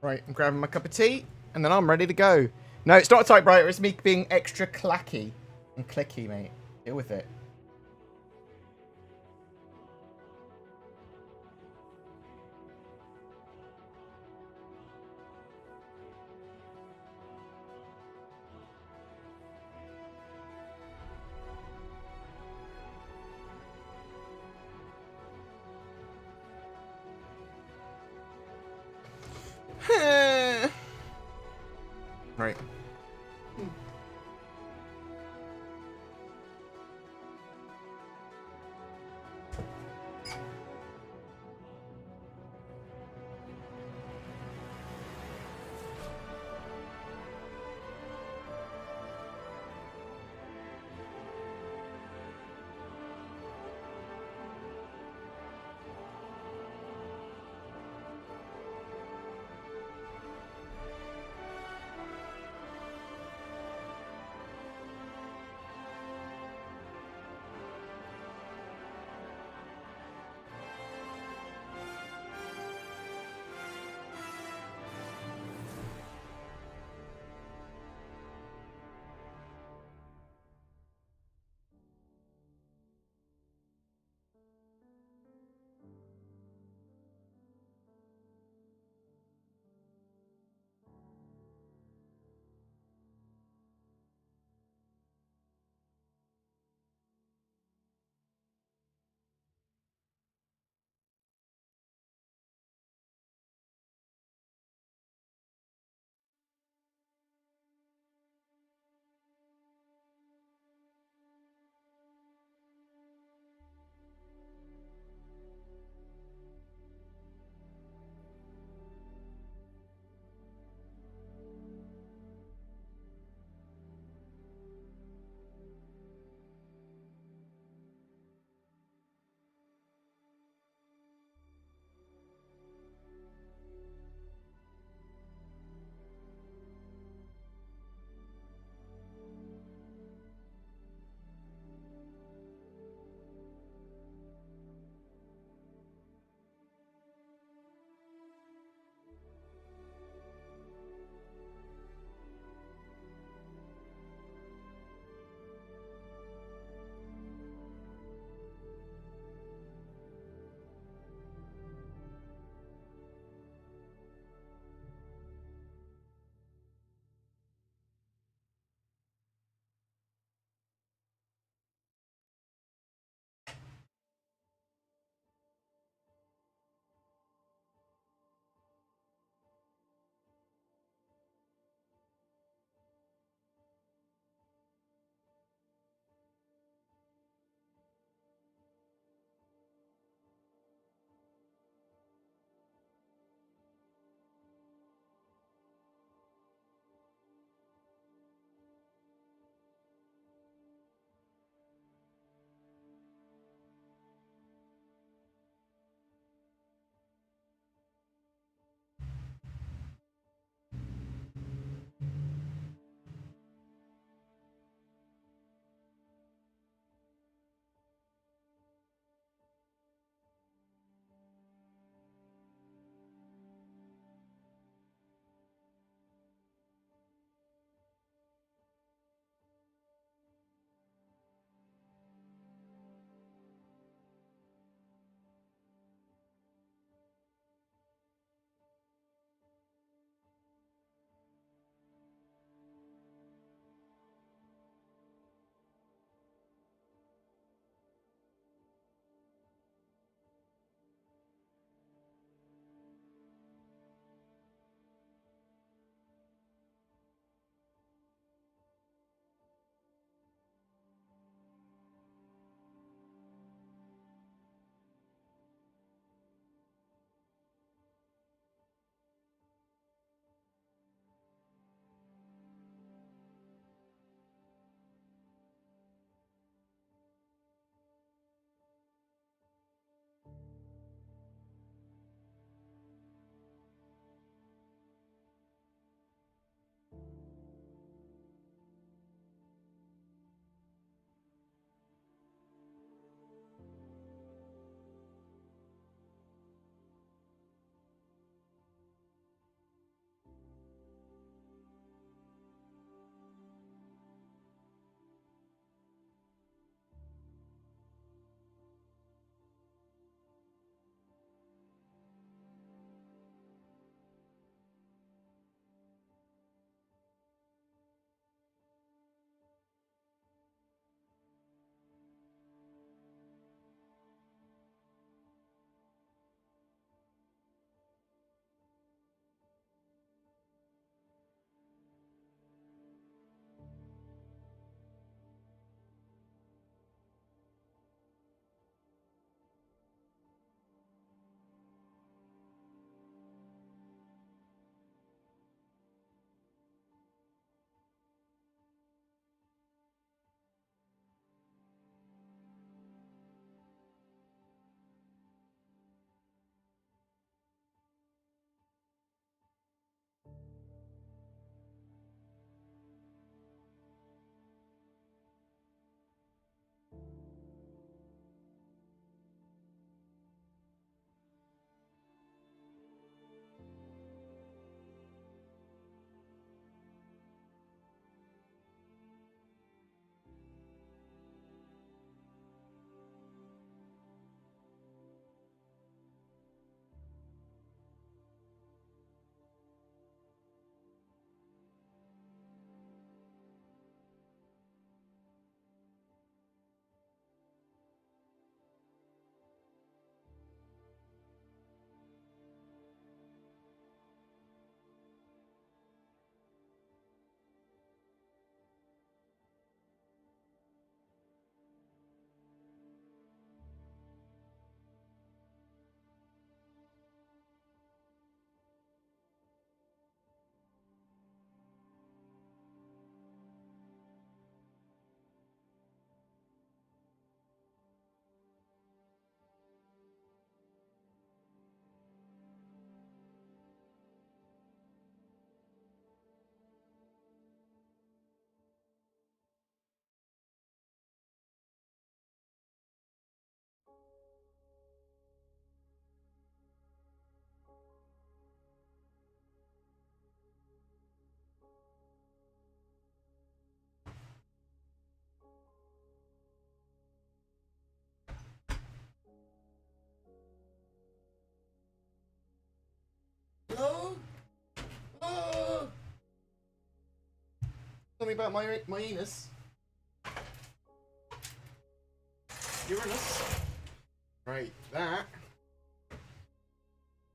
Right, I'm grabbing my cup of tea, and then I'm ready to go. No, it's not a typewriter, it's me being extra clacky and clicky, mate. Deal with it. Right. me about my Venus. Uranus. Right, that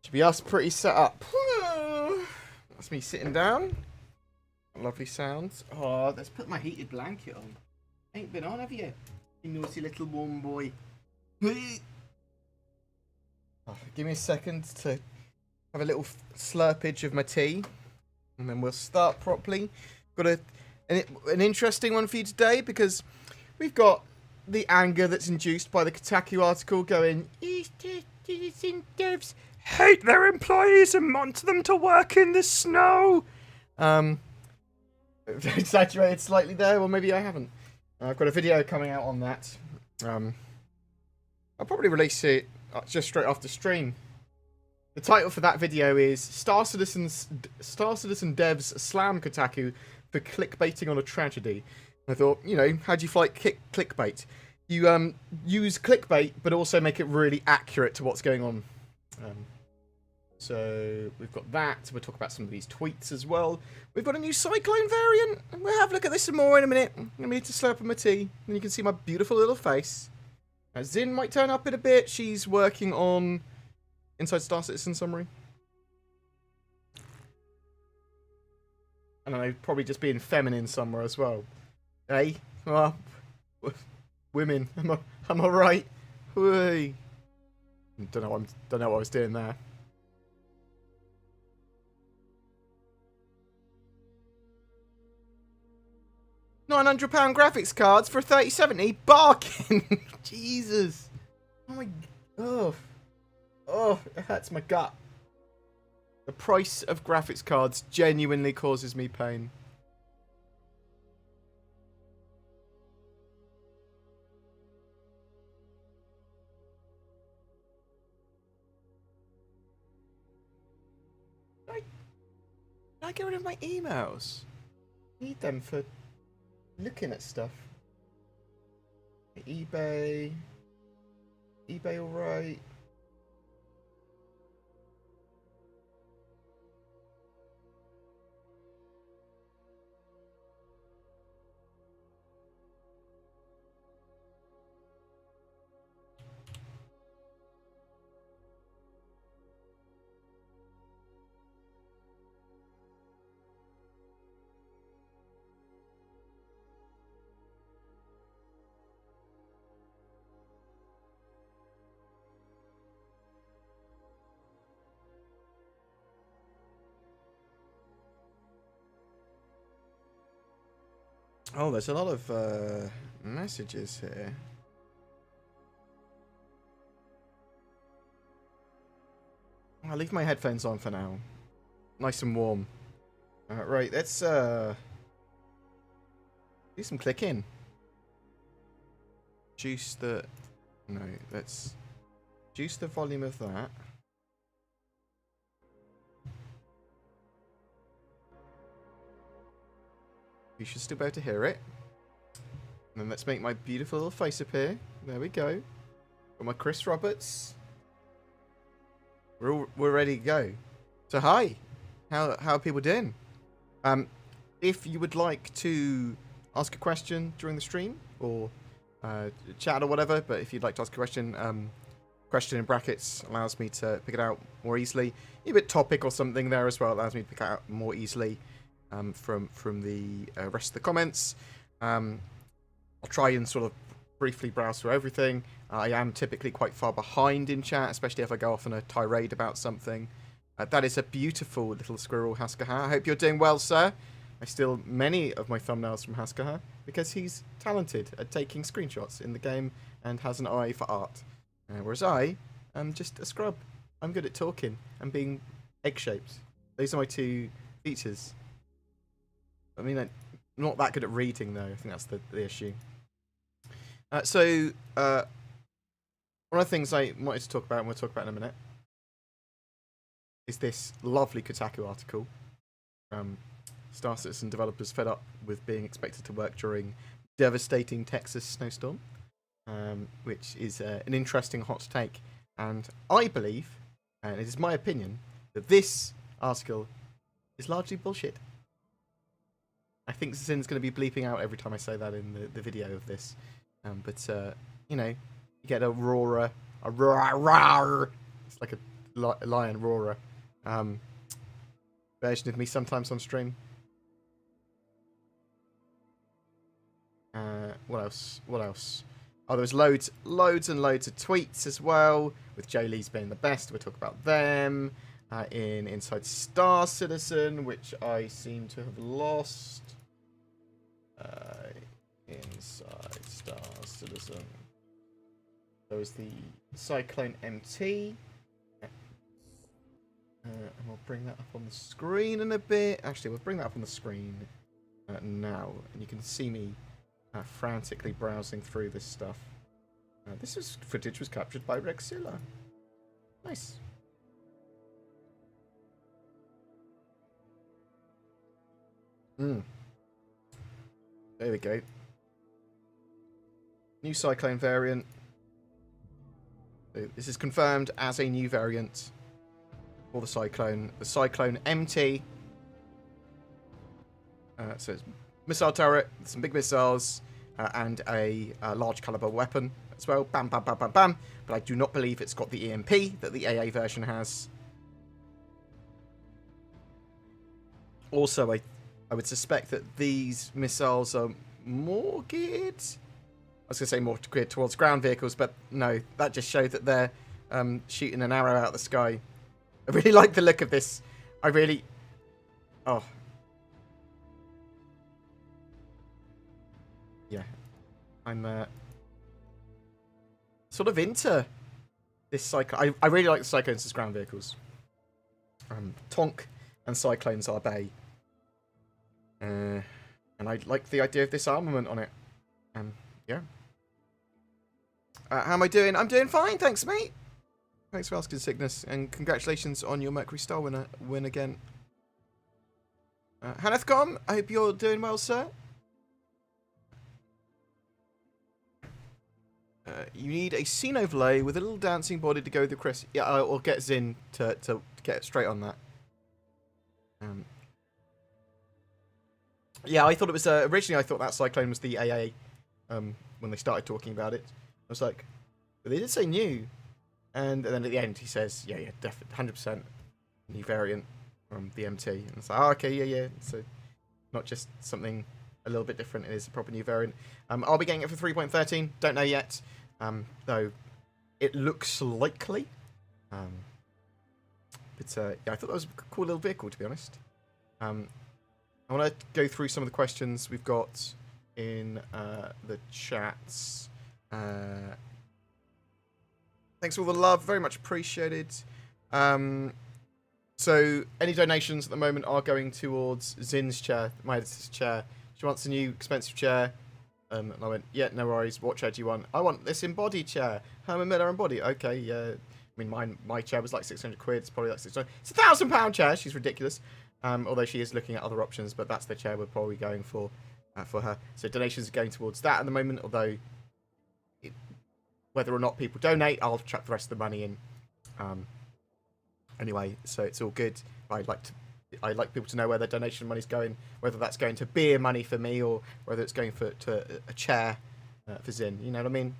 should be us pretty set up. That's me sitting down. Lovely sounds. Oh, let's put my heated blanket on. Ain't been on, have you? You naughty little warm boy. Oh, give me a second to have a little slurpage of my tea, and then we'll start properly. Got an interesting one for you today, because we've got the anger that's induced by the Kotaku article going, devs hate their employees and want them to work in the snow. Exaggerated slightly there, or maybe I haven't. I've got a video coming out on that. I'll probably release it just straight after stream. The title for that video is Star Citizen devs slam Kotaku for clickbaiting on a tragedy. I thought, you know, how do you fight clickbait? You use clickbait, but also make it really accurate to what's going on. So we've got that. We'll talk about some of these tweets as well. We've got a new Cyclone variant. We'll have a look at this some more in a minute. I'm going to need to slurp on my tea, and you can see my beautiful little face. Zin might turn up in a bit. She's working on Inside Star Citizen summary. I don't know, probably just being feminine somewhere as well. Hey, well, women, am I right? Hey. Don't know what I was doing there. £900 graphics cards for 3070 bargain. Jesus. Oh my. Oh, it hurts my gut. The price of graphics cards genuinely causes me pain. Can I get rid of my emails? I need them for looking at stuff. eBay alright. Oh, there's a lot of messages here. I'll leave my headphones on for now. Nice and warm. Right, let's do some clicking. Juice the... No, let's juice the volume of that. You should still be able to hear it. And then let's make my beautiful little face appear. There we go. Got my Chris Roberts. We're ready to go. So hi, how are people doing? If you would like to ask a question during the stream or chat or whatever, but if you'd like to ask a question, question in brackets allows me to pick it out more easily. A bit topic or something there as well allows me to pick it out more easily. From the rest of the comments. I'll try and sort of briefly browse through everything. I am typically quite far behind in chat, especially if I go off on a tirade about something. That is a beautiful little squirrel, Haskaha. I hope you're doing well, sir. I steal many of my thumbnails from Haskaha because he's talented at taking screenshots in the game and has an eye for art. Whereas I am just a scrub. I'm good at talking and being egg-shaped. Those are my two features. I mean, I'm not that good at reading, though. I think that's the issue. So, one of the things I wanted to talk about, and we'll talk about in a minute, is this lovely Kotaku article. Star Citizen developers fed up with being expected to work during devastating Texas snowstorm, which is an interesting hot take. And I believe, and it is my opinion, that this article is largely bullshit. I think Zin's going to be bleeping out every time I say that in the video of this. But you know, you get a roarer, a roar. It's like a lion roarer version of me sometimes on stream. What else? What else? Oh, there was loads and loads of tweets as well, with Jolie's being the best. We'll talk about them inside Star Citizen, which I seem to have lost. Inside Star Citizen. There was the Cyclone MT. And we'll bring that up on the screen in a bit. Actually, we'll bring that up on the screen now. And you can see me frantically browsing through this stuff. This footage was captured by Rexilla. Nice. There we go. New Cyclone variant. So this is confirmed as a new variant for the Cyclone. The Cyclone MT. So it's missile turret, some big missiles, and a large caliber weapon as well. Bam, bam, bam, bam, bam. But I do not believe it's got the EMP that the AA version has. Also, I would suspect that these missiles are more geared. I was going to say more geared towards ground vehicles, but no, that just showed that they're shooting an arrow out of the sky. I really like the look of this. I really... Oh. Yeah. I'm sort of into this Cyclone. I really like the Cyclones as ground vehicles. Tonk and Cyclones are bay. And I like the idea of this armament on it. Yeah. How am I doing? I'm doing fine, thanks, mate. Thanks for asking, Cygnus, and congratulations on your Mercury Star win again. Hanethcom, I hope you're doing well, sir. You need a scene overlay with a little dancing body to go with the crest. Yeah, I'll get Zin to get straight on that. Yeah, I thought it was... originally, I thought that Cyclone was the AA when they started talking about it. I was like, but they did say new. And then at the end, he says, yeah, definitely, 100% new variant from the MT. And it's like, oh, okay, yeah. So not just something a little bit different. It is a proper new variant. I'll be getting it for 3.13. Don't know yet. Though it looks likely. But yeah, I thought that was a cool little vehicle, to be honest. I want to go through some of the questions we've got in the chats. Thanks for all the love. Very much appreciated. So any donations at the moment are going towards Zin's chair, my editor's chair. She wants a new expensive chair. And I went, yeah, no worries. What chair do you want? I want this embodied chair. Herman Miller embodied. Okay, yeah. I mean, my chair was like 600 quid. It's probably like 600. It's a £1,000 chair. She's ridiculous. Although she is looking at other options, but that's the chair we're probably going for her. So donations are going towards that at the moment, although whether or not people donate, I'll chuck the rest of the money in. Anyway, so it's all good. I'd like people to know where their donation money's going, whether that's going to beer money for me or whether it's going to a chair for Zin. You know what I mean?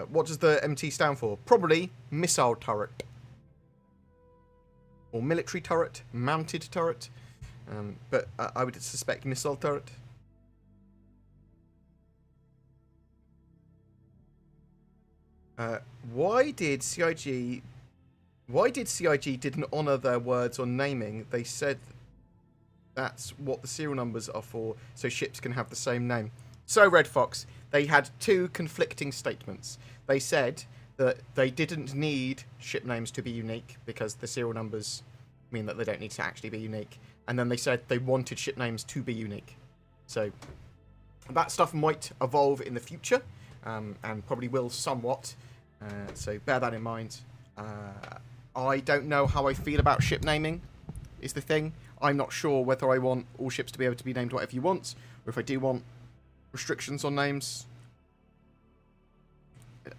What does the MT stand for? Probably missile turret. Or military turret, mounted turret. But I would suspect missile turret. Why did CIG didn't honour their words on naming? They said that's what the serial numbers are for, so ships can have the same name. So, Red Fox, they had two conflicting statements. They said that they didn't need ship names to be unique because the serial numbers mean that they don't need to actually be unique. And then they said they wanted ship names to be unique. So that stuff might evolve in the future, and probably will somewhat. So bear that in mind. I don't know how I feel about ship naming, is the thing. I'm not sure whether I want all ships to be able to be named whatever you want, or if I do want restrictions on names.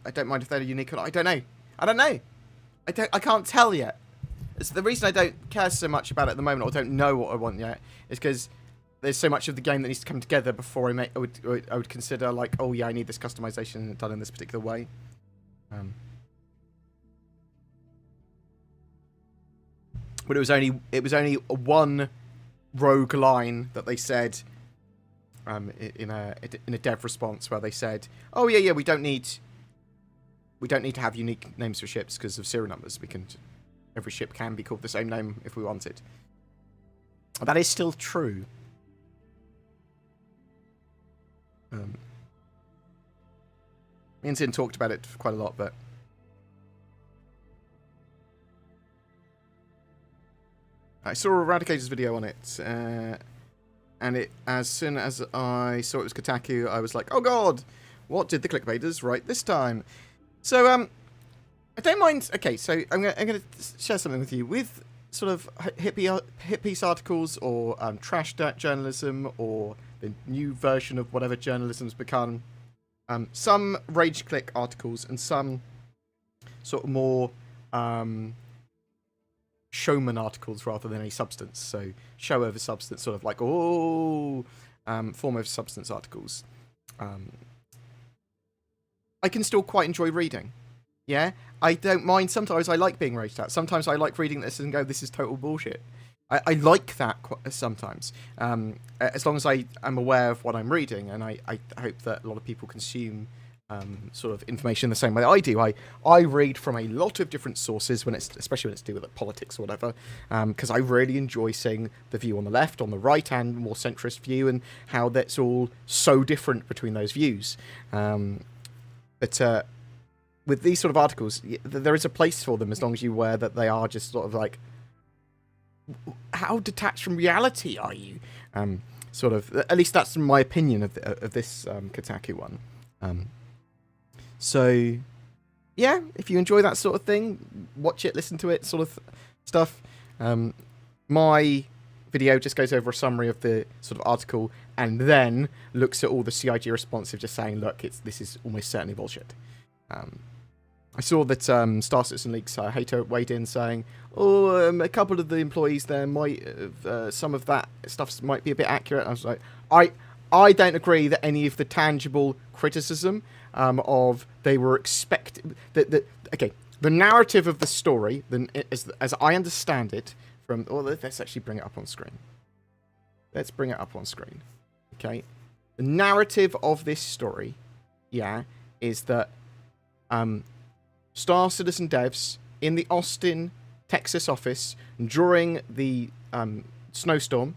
I don't mind if they're unique or not. I don't know. I can't tell yet. It's the reason I don't care so much about it at the moment, or don't know what I want yet, is because there's so much of the game that needs to come together before I would consider, like, oh yeah, I need this customization done in this particular way. But it was only one rogue line that they said in a dev response, where they said, oh yeah, we don't need to have unique names for ships because of serial numbers. Every ship can be called the same name if we want it. That is still true. Me and Zin talked about it quite a lot, but I saw Eradicator's video on it, and as soon as I saw it was Kotaku, I was like, oh god, what did the clickbaiters write this time? So, I don't mind. Okay, so I'm going to share something with you. With sort of hit piece articles, or trash journalism, or the new version of whatever journalism's become, some rage click articles and some sort of more showman articles rather than any substance. So show over substance, sort of like, form over substance articles. I can still quite enjoy reading. Yeah, I don't mind. Sometimes I like being raged at. Sometimes I like reading this and go, this is total bullshit. I like that sometimes, as long as I am aware of what I'm reading, and I hope that a lot of people consume sort of information the same way I do. I read from a lot of different sources, especially when it's to do with politics or whatever, because I really enjoy seeing the view on the left, on the right, and more centrist view, and how that's all so different between those views. But with these sort of articles, there is a place for them as long as you're aware that they are just sort of like, how detached from reality are you? Sort of, at least that's my opinion of this Kotaku one. So, yeah, if you enjoy that sort of thing, watch it, listen to it, sort of stuff. My video just goes over a summary of the sort of article, and then looks at all the CIG responsive, just saying, look, this is almost certainly bullshit. I saw that Star Citizen Leaks hater weighed in saying, a couple of the employees there might some of that stuff might be a bit accurate. I was like, I don't agree that any of the tangible criticism of they were expecting okay, the narrative of the story, as I understand it from, let's actually bring it up on screen. Let's bring it up on screen. Okay, the narrative of this story, yeah, is that Star Citizen devs in the Austin, Texas office during the snowstorm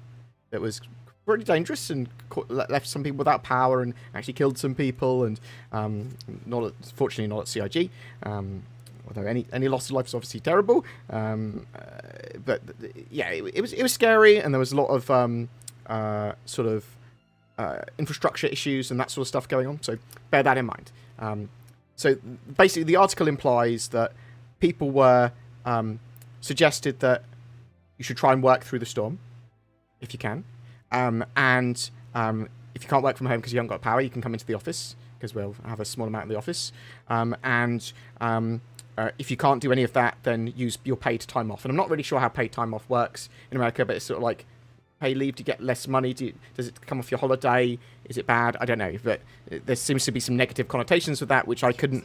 that was pretty dangerous and left some people without power and actually killed some people, and fortunately not at CIG, although any loss of life is obviously terrible. But yeah, it was scary, and there was a lot of sort of infrastructure issues and that sort of stuff going on. So bear that in mind. So basically, the article implies that people were suggested that you should try and work through the storm if you can, and if you can't work from home because you haven't got power, you can come into the office because we'll have a small amount in the office, and if you can't do any of that, then use your paid time off. And I'm not really sure how paid time off works in America, but it's sort of like pay leave to get less money. Does it come off your holiday? Is it bad? I don't know, but there seems to be some negative connotations with that, which I couldn't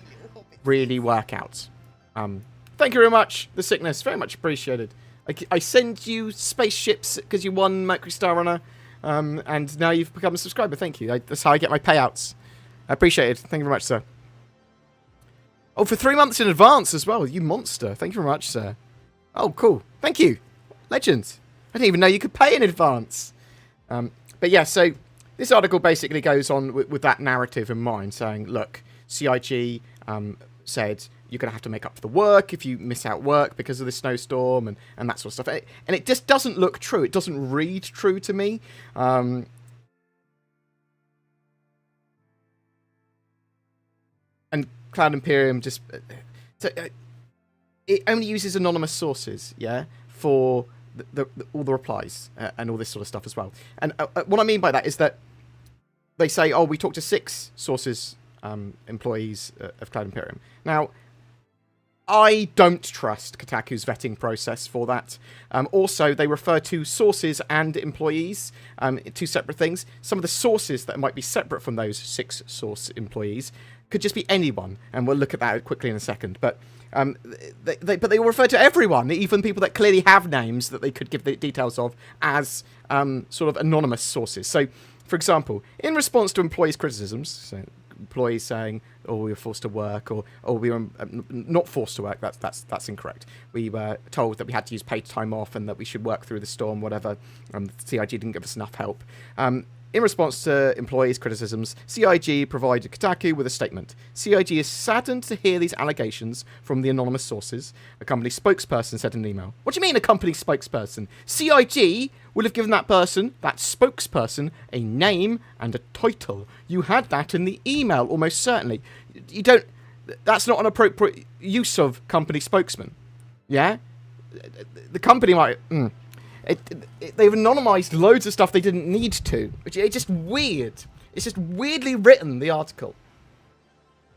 really work out. Thank you very much, The Sickness. Very much appreciated. I send you spaceships because you won Mercury Star Runner, and now you've become a subscriber. Thank you. That's how I get my payouts. I appreciate it. Thank you very much, sir. Oh, for 3 months in advance as well. You monster. Thank you very much, sir. Oh, cool. Thank you. Legend. I didn't even know you could pay in advance. But yeah, so this article basically goes on with that narrative in mind, saying, look, CIG said you're going to have to make up for the work if you miss out work because of the snowstorm and that sort of stuff. And it just doesn't look true. It doesn't read true to me. And Cloud Imperium just... it only uses anonymous sources, yeah, for all the replies and all this sort of stuff as well. And what I mean by that is that they say, oh, we talked to 6 sources, employees of Cloud Imperium. Now, I don't trust Kotaku's vetting process for that. Also, they refer to sources and employees, two separate things. Some of the sources that might be separate from those 6 source employees could just be anyone, and we'll look at that quickly in a second. But they will refer to everyone, even people that clearly have names that they could give the details of, as sort of anonymous sources. So, for example, in response to employees' criticisms, so employees saying, "Oh, we were forced to work," or "Oh, we were not forced to work." That's incorrect. We were told that we had to use paid time off and that we should work through the storm, whatever. The CIG didn't give us enough help. In response to employees' criticisms, CIG provided Kotaku with a statement. CIG is saddened to hear these allegations from the anonymous sources, a company spokesperson said in an email. What do you mean a company spokesperson? CIG will have given that person, that spokesperson, a name and a title. You had that in the email, almost certainly. You don't... That's not an appropriate use of company spokesman. Yeah? The company might... they've anonymized loads of stuff they didn't need to. It's just weird. It's just weirdly written, the article.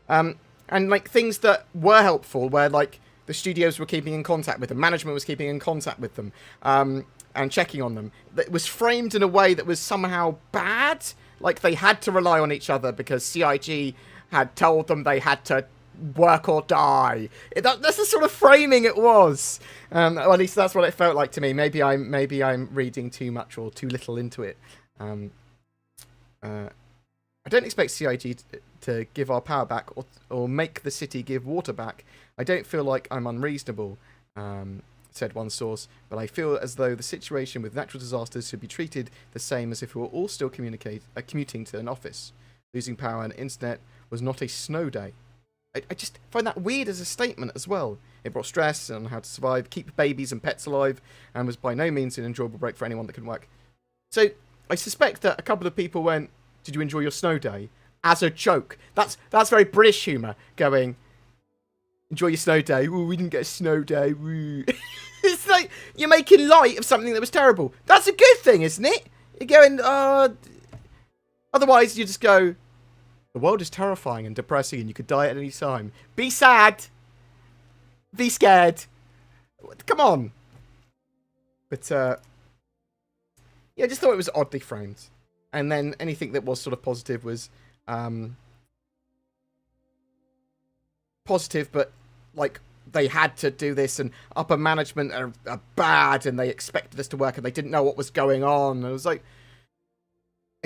And, like, things that were helpful, where, like, the studios were keeping in contact with them, management was keeping in contact with them, and checking on them. It was framed in a way that was somehow bad. Like, they had to rely on each other because CIG had told them they had to work or die. That's the sort of framing it was. Or at least that's what it felt like to me. Maybe I'm reading too much or too little into it. I don't expect CIG to give our power back or make the city give water back. I don't feel like I'm unreasonable, said one source, but I feel as though the situation with natural disasters should be treated the same as if we were all still commuting to an office. Losing power and internet was not a snow day. I just find that weird as a statement as well. It brought stress on how to survive, keep babies and pets alive, and was by no means an enjoyable break for anyone that couldn't work. So I suspect that a couple of people went, "Did you enjoy your snow day?" as a joke. That's very British humour, going, "Enjoy your snow day." "Ooh, we didn't get a snow day." Ooh. It's like you're making light of something that was terrible. That's a good thing, isn't it? You're going, otherwise you just go, "The world is terrifying and depressing and you could die at any time. Be sad. Be scared." Come on. But, yeah, I just thought it was oddly framed. And then anything that was sort of positive was, positive, but, like, they had to do this and upper management are bad and they expected us to work and they didn't know what was going on. And I was like,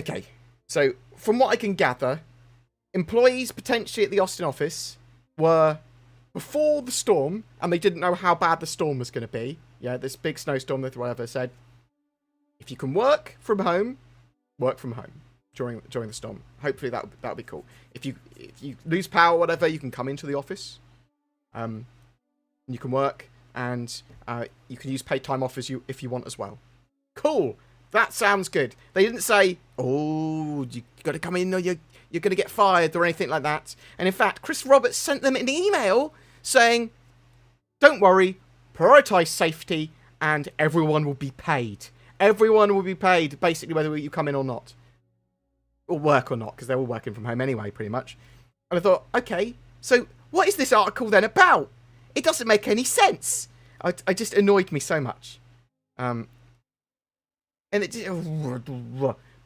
okay. So, from what I can gather, employees potentially at the Austin office were before the storm, and they didn't know how bad the storm was going to be. Yeah, this big snowstorm that whatever said, if you can work from home during the storm. Hopefully that'll be cool. If you lose power or whatever, you can come into the office. You can work, and you can use paid time off if you want as well. Cool. That sounds good. They didn't say, "Oh, you got to come in or you're going to get fired," or anything like that. And in fact, Chris Roberts sent them an email saying, "Don't worry, prioritize safety and everyone will be paid." Everyone will be paid, basically, whether you come in or not. Or work or not, because they're all working from home anyway, pretty much. And I thought, okay, so what is this article then about? It doesn't make any sense. It just annoyed me so much. And it did,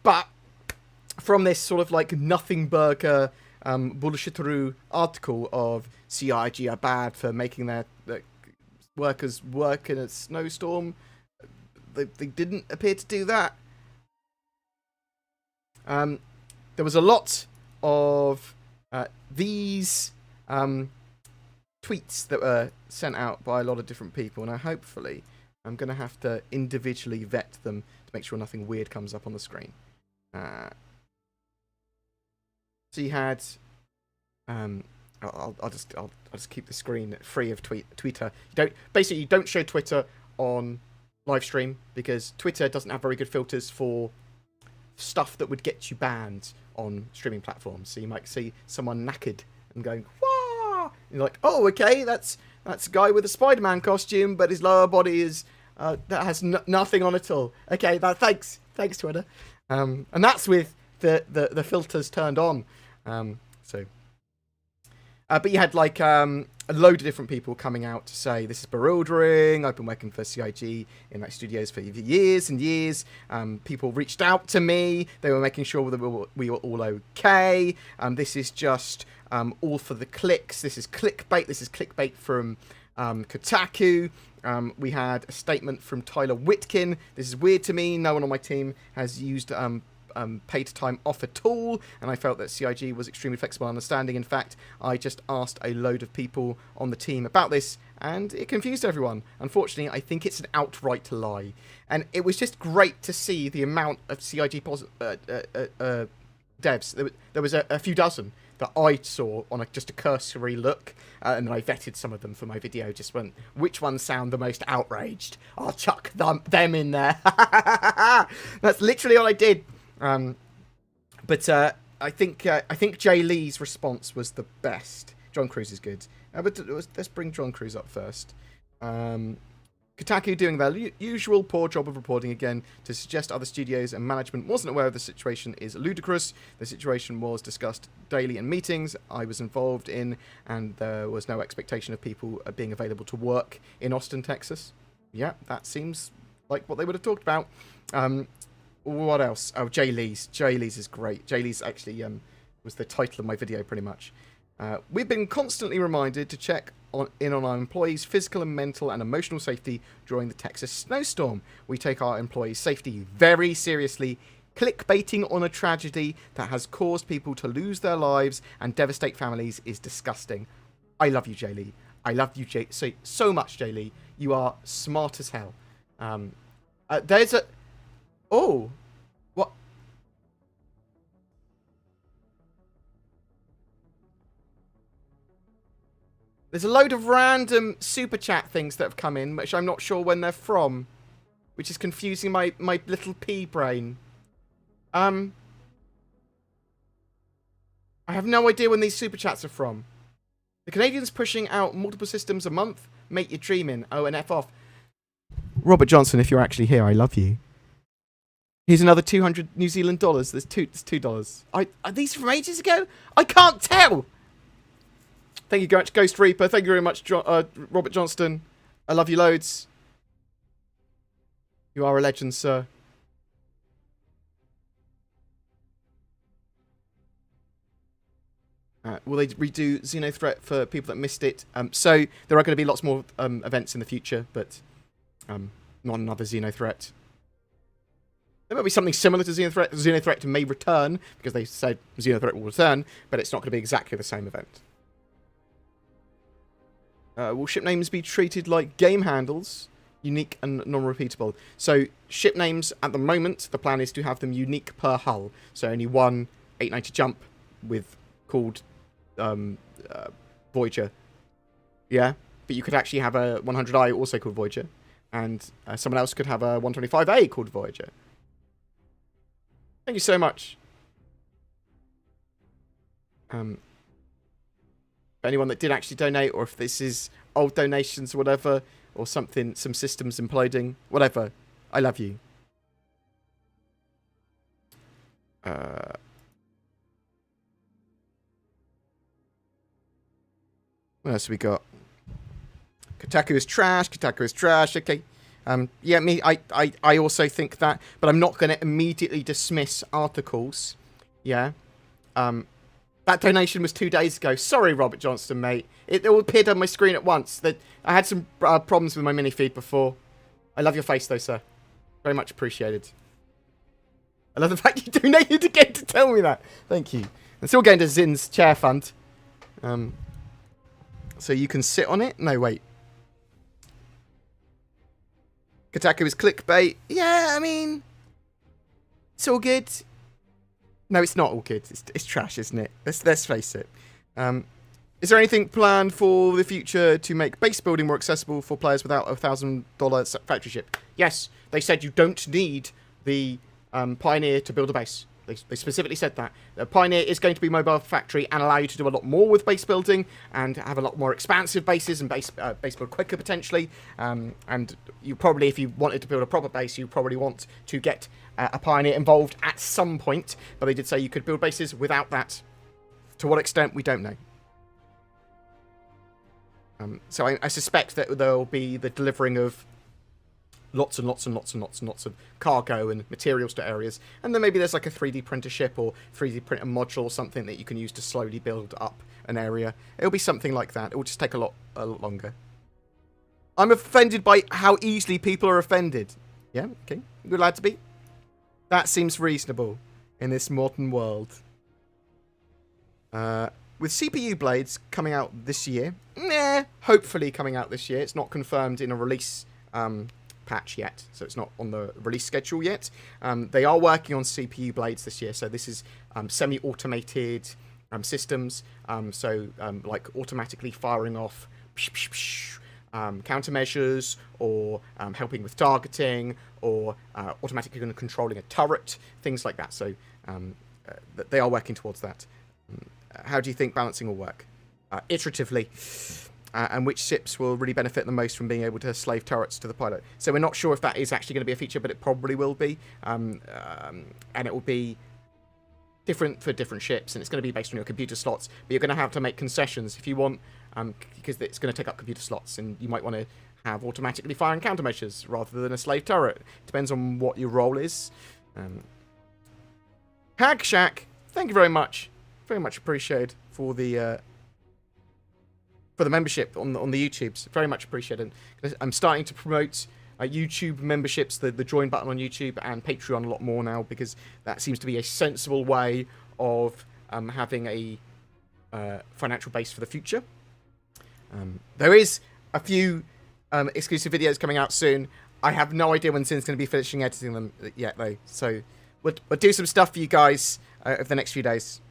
but from this sort of like nothing burger bullshitteroo article of CIG are bad for making their workers work in a snowstorm, they didn't appear to do that. There was a lot of these tweets that were sent out by a lot of different people, and hopefully I'm going to have to individually vet them to make sure nothing weird comes up on the screen. So you had, I'll just keep the screen free of Twitter. You don't show Twitter on live stream because Twitter doesn't have very good filters for stuff that would get you banned on streaming platforms. So you might see someone knackered and going, "Wah!" And you're like, "Oh, okay, that's a guy with a Spider-Man costume, but his lower body is that has nothing on at all." Okay, thanks Twitter. And that's with the filters turned on. So But you had like a load of different people coming out to say this is bewildering. I've been working for CIG in like studios for years and years. People reached out to me. They were making sure that we were all okay. This is just all for the clicks. This is clickbait. This is clickbait from Kotaku. We had a statement from Tyler Witkin. This is weird to me. No one on my team has used paid time off at all, and I felt that CIG was extremely flexible and understanding. In fact, I just asked a load of people on the team about this, and it confused everyone. Unfortunately, I think it's an outright lie, and it was just great to see the amount of CIG devs. There was a few dozen that I saw on just a cursory look, and then I vetted some of them for my video. Just went, which ones sound the most outraged? I'll chuck them in there. That's literally all I did. But I think Jay Lee's response was the best. John Cruz is good. But let's bring John Cruz up first. Kotaku doing their usual poor job of reporting again to suggest other studios and management wasn't aware of the situation is ludicrous. The situation was discussed daily in meetings I was involved in, and there was no expectation of people being available to work in Austin, Texas. Yeah, that seems like what they would have talked about. What else? Oh, Jay Lee's. Jay Lee's is great. Jay Lee's actually was the title of my video, pretty much. We've been constantly reminded to check in on our employees' physical and mental and emotional safety during the Texas snowstorm. We take our employees' safety very seriously. Clickbaiting on a tragedy that has caused people to lose their lives and devastate families is disgusting. I love you, Jay Lee. I love you, so much, Jay Lee. You are smart as hell. There's a... Oh, what? There's a load of random super chat things that have come in, which I'm not sure when they're from, which is confusing my little pea brain. I have no idea when these super chats are from. The Canadians pushing out multiple systems a month? Mate, you're dreaming. Oh, and F off. Robert Johnson, if you're actually here, I love you. Here's another 200 New Zealand dollars. There's $2. Are these from ages ago? I can't tell. Thank you, Ghost Reaper. Thank you very much, Robert Johnston. I love you loads. You are a legend, sir. Will they redo Xenothreat for people that missed it? So there are going to be lots more events in the future, but not another Xenothreat. There might be something similar to Xenothreat. Xenothreat may return, because they said Xenothreat will return, but it's not going to be exactly the same event. Will ship names be treated like game handles? Unique and non-repeatable. So, ship names, at the moment, the plan is to have them unique per hull. So, only one 890 jump with called Voyager. Yeah? But you could actually have a 100i also called Voyager. And someone else could have a 125A called Voyager. Thank you so much. Anyone that did actually donate, or if this is old donations or whatever, or something, some systems imploding, whatever, I love you. What else have we got? Kotaku is trash. Kotaku is trash. Okay. Yeah, I also think that, but I'm not going to immediately dismiss articles. Yeah. That donation was 2 days ago. Sorry, Robert Johnston, mate. It all appeared on my screen at once. I had some problems with my mini feed before. I love your face, though, sir. Very much appreciated. I love the fact you donated again to tell me that. Thank you. I'm still going to Zin's chair fund. So you can sit on it? No, wait. Kotaku is clickbait. Yeah, I mean, it's all good. No, it's not all good. It's trash, isn't it? Let's face it. Is there anything planned for the future to make base building more accessible for players without a $1,000 factory ship? Yes, they said you don't need the Pioneer to build a base. They specifically said that. The Pioneer is going to be mobile factory and allow you to do a lot more with base building and have a lot more expansive bases and base build quicker potentially. And you probably, if you wanted to build a proper base, you probably want to get a Pioneer involved at some point. But they did say you could build bases without that. To what extent, we don't know. So I suspect that there'll be the delivering of lots and lots and lots and lots and lots of cargo and materials to areas. And then maybe there's like a 3D printer ship or 3D printer module or something that you can use to slowly build up an area. It'll be something like that. It will just take a lot longer. I'm offended by how easily people are offended. Yeah, okay. You're allowed to be. That seems reasonable in this modern world. With CPU blades coming out this year, hopefully coming out this year. It's not confirmed in a release patch yet, so it's not on the release schedule yet. They are working on CPU blades this year, so this is semi-automated systems, like automatically firing off countermeasures, or helping with targeting, or automatically controlling a turret, things like that. So they are working towards that. How do you think balancing will work? Iteratively. And which ships will really benefit the most from being able to slave turrets to the pilot? So we're not sure if that is actually going to be a feature, but it probably will be. And it will be different for different ships, and it's going to be based on your computer slots. But you're going to have to make concessions if you want, because it's going to take up computer slots, and you might want to have automatically firing countermeasures rather than a slave turret. Depends on what your role is. Hag Shack, thank you very much. Very much appreciated for the membership on the YouTubes. Very much appreciated. I'm starting to promote YouTube memberships, the join button on YouTube and Patreon a lot more now, because that seems to be a sensible way of having a financial base for the future. There is a few exclusive videos coming out soon. I have no idea when Sin's going to be finishing editing them yet, though. So we'll do some stuff for you guys over the next few days.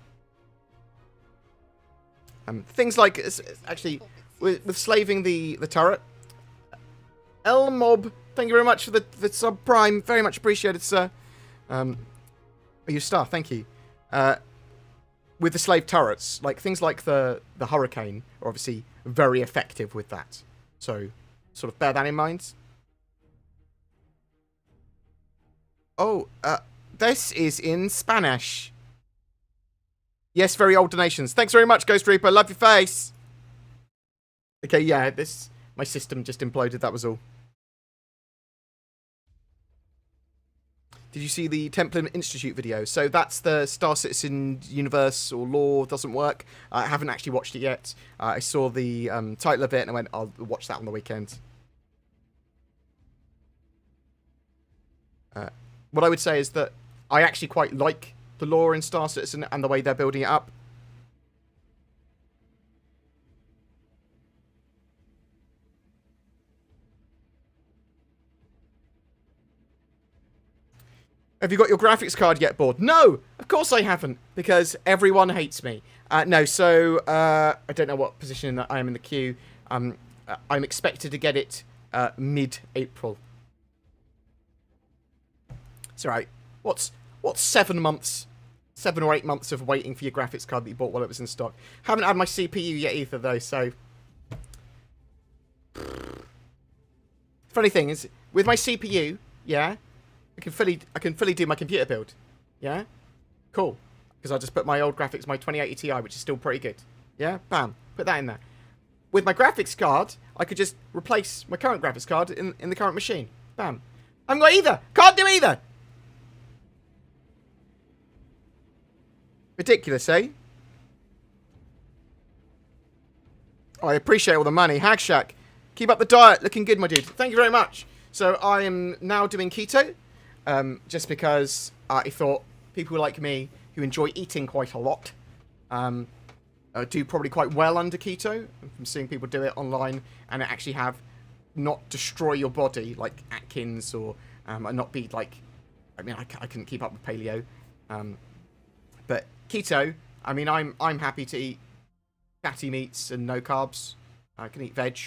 Things like, actually, with slaving the turret. Elmob, thank you very much for the sub prime. Very much appreciated, sir. Are you a star? Thank you. With the slave turrets, like things like the Hurricane are obviously very effective with that. So, sort of bear that in mind. Oh, this is in Spanish. Yes, very old donations. Thanks very much, Ghost Reaper. Love your face. Okay, yeah, my system just imploded. That was all. Did you see the Templin Institute video? So that's the Star Citizen universe or lore doesn't work. I haven't actually watched it yet. I saw the title of it and I went, I'll watch that on the weekend. What I would say is that I actually quite like the lore in Star Citizen and the way they're building it up. Have you got your graphics card yet, Bored? No! Of course I haven't, because everyone hates me. No, so I don't know what position I am in the queue. I'm expected to get it mid-April. It's alright. What's 7 months, 7 or 8 months of waiting for your graphics card that you bought while it was in stock? Haven't had my CPU yet either, though, so... Funny thing is, with my CPU, yeah, I can fully do my computer build. Yeah? Cool. Because I just put my old graphics, my 2080 Ti, which is still pretty good. Yeah? Bam. Put that in there. With my graphics card, I could just replace my current graphics card in the current machine. Bam. I haven't got either. Can't do either. Ridiculous, eh? Oh, I appreciate all the money. Hag Shack. Keep up the diet. Looking good, my dude. Thank you very much. So I am now doing keto. Just because I thought people like me who enjoy eating quite a lot do probably quite well under keto. I'm seeing people do it online and actually not destroy your body like Atkins or not be like, I mean, I couldn't keep up with paleo. But keto, I mean, I'm happy to eat fatty meats and no carbs. I can eat veg,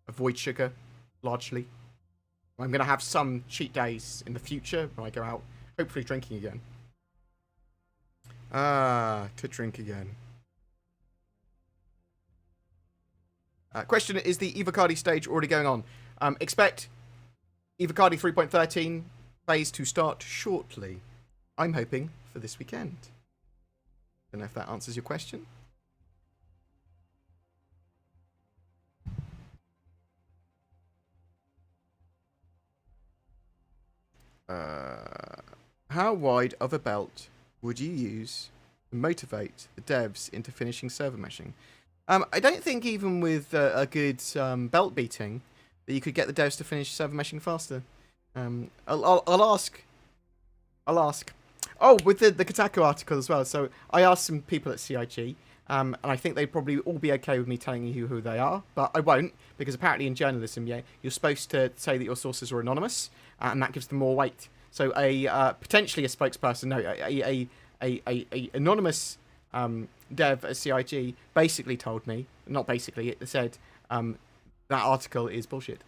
avoid sugar largely. I'm going to have some cheat days in the future when I go out, hopefully drinking again. To drink again. Question, is the Evocardi stage already going on? Expect Evocardi 3.13 phase to start shortly. I'm hoping for this weekend. Don't know if that answers your question. How wide of a belt would you use to motivate the devs into finishing server meshing? I don't think even with a good belt beating that you could get the devs to finish server meshing faster. I'll ask. Oh, with the Kotaku article as well. So I asked some people at CIG, and I think they'd probably all be okay with me telling you who they are, but I won't, because apparently in journalism, you're supposed to say that your sources are anonymous, and that gives them more weight. So potentially a spokesperson, no, a anonymous dev at CIG basically told me, not basically, it said that article is bullshit.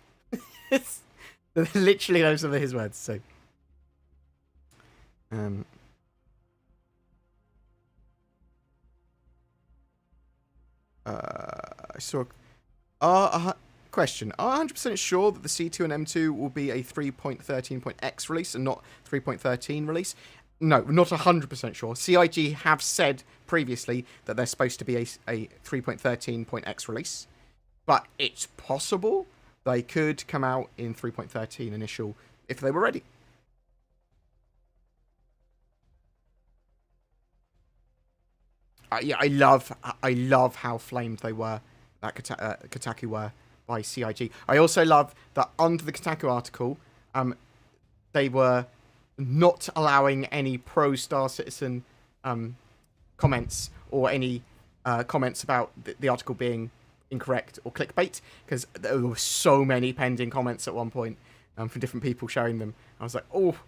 Literally, those are his words. So, I saw. Question: Are 100% sure that the C2 and M2 will be a 3.13.x release and not 3.13 release? No, not 100% sure. CIG have said previously that they're supposed to be a 3.13.x release, but it's possible they could come out in 3.13 initial if they were ready. Yeah, I love how flamed they were, that Kotaku were, by CIG. I also love that under the Kotaku article, they were not allowing any pro Star Citizen comments or any comments about the article being incorrect or clickbait, because there were so many pending comments at one point from different people showing them. I was like, you're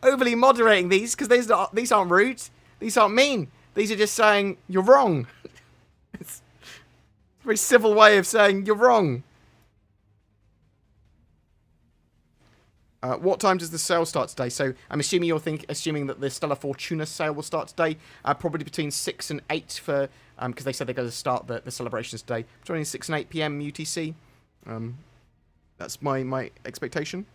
overly moderating these, because these aren't rude. These aren't mean. These are just saying you're wrong. It's a very civil way of saying you're wrong. What time does the sale start today? So I'm assuming assuming that the Stella Fortuna sale will start today. Probably between 6 and 8 for because they said they're going to start the celebrations today. Between 6 and 8 p.m. UTC. That's my expectation.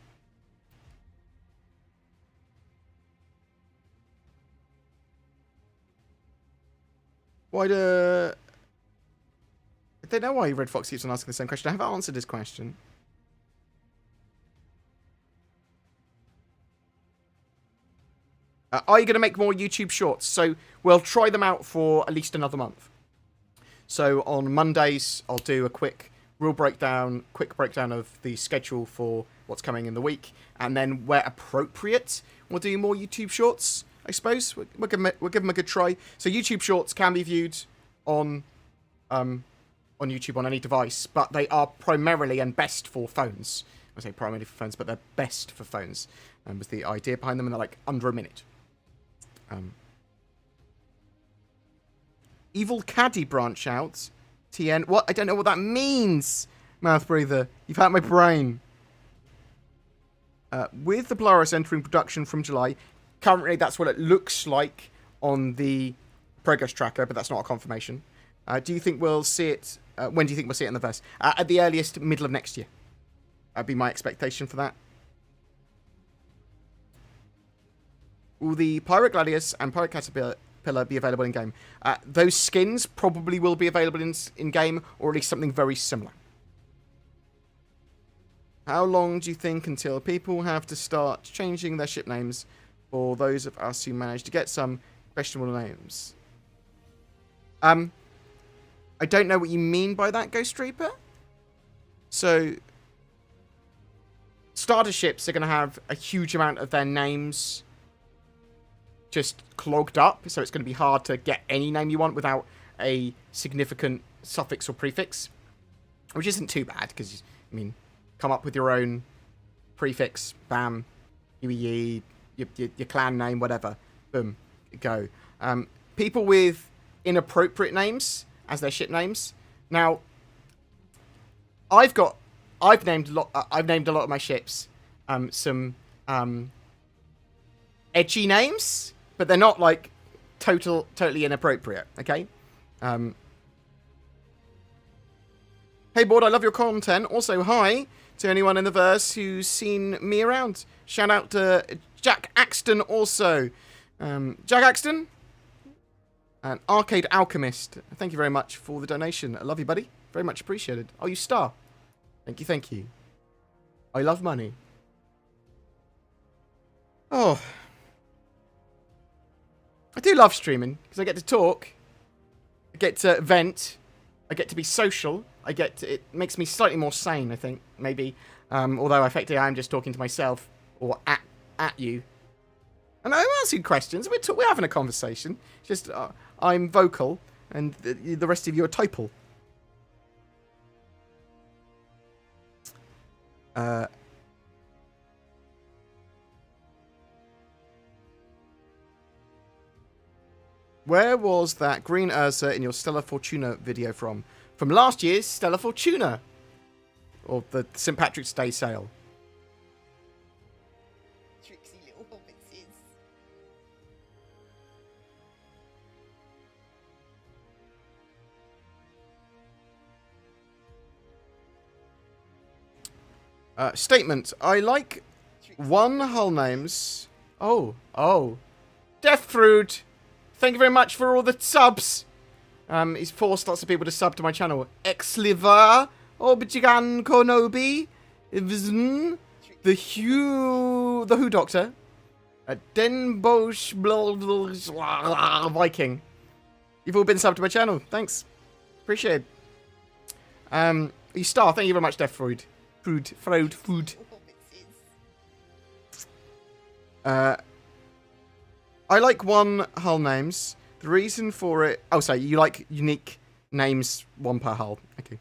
I don't know why Red Fox keeps on asking the same question. I haven't answered his question. Are you going to make more YouTube shorts? So we'll try them out for at least another month. So on Mondays, I'll do a quick breakdown of the schedule for what's coming in the week. And then where appropriate, we'll do more YouTube shorts, I suppose. We'll give them a good try. So YouTube shorts can be viewed on YouTube on any device, but they are primarily and best for phones. I say primarily for phones, but they're best for phones. Was the idea behind them, and they're like under a minute. Evil Caddy branch out. TN. What? I don't know what that means. Mouth breather. You've hurt my brain. With the Polaris entering production from July, currently that's what it looks like on the progress tracker, but that's not a confirmation. Do you think we'll see it? When do you think we'll see it in the verse? At the earliest, middle of next year. That'd be my expectation for that. Will the Pirate Gladius and Pirate Caterpillar be available in game? Those skins probably will be available in game, or at least something very similar. How long do you think until people have to start changing their ship names for those of us who managed to get some questionable names? I don't know what you mean by that, Ghost Reaper. So, starter ships are going to have a huge amount of their names just clogged up, so it's going to be hard to get any name you want without a significant suffix or prefix, which isn't too bad, because, I mean, come up with your own prefix, bam, UE, your clan name, whatever, boom, go. People with inappropriate names as their ship names. Now, I've named a lot of my ships some edgy names, but they're not like totally inappropriate. Okay. Hey, Bored, I love your content. Also, hi to anyone in the verse who's seen me around. Shout out to Jack Axton also. Jack Axton? And Arcade Alchemist. Thank you very much for the donation. I love you, buddy. Very much appreciated. Oh, you star. Thank you, thank you. I love money. Oh, I do love streaming because I get to talk, I get to vent, I get to be social, it makes me slightly more sane, I think, maybe. Although effectively I'm just talking to myself or at you. And I'm asking questions. We're having a conversation. Just I'm vocal, and the rest of you are typal. Where was that green Ursa in your Stella Fortuna video from? From last year's Stella Fortuna, or the St. Patrick's Day sale. Tricksy little hobbitses. Statement. I like one hull names. Oh. Death Fruit. Thank you very much for all the subs. He's forced lots of people to sub to my channel. Exliver. Objigan Konobi. Ivzn. The Who Doctor. Denbosh Viking. You've all been subbed to my channel. Thanks. Appreciate it. You star. Thank you very much, Death Freud. Food. I like one hull names. The reason for it... Oh, sorry. You like unique names, one per hull. Okay.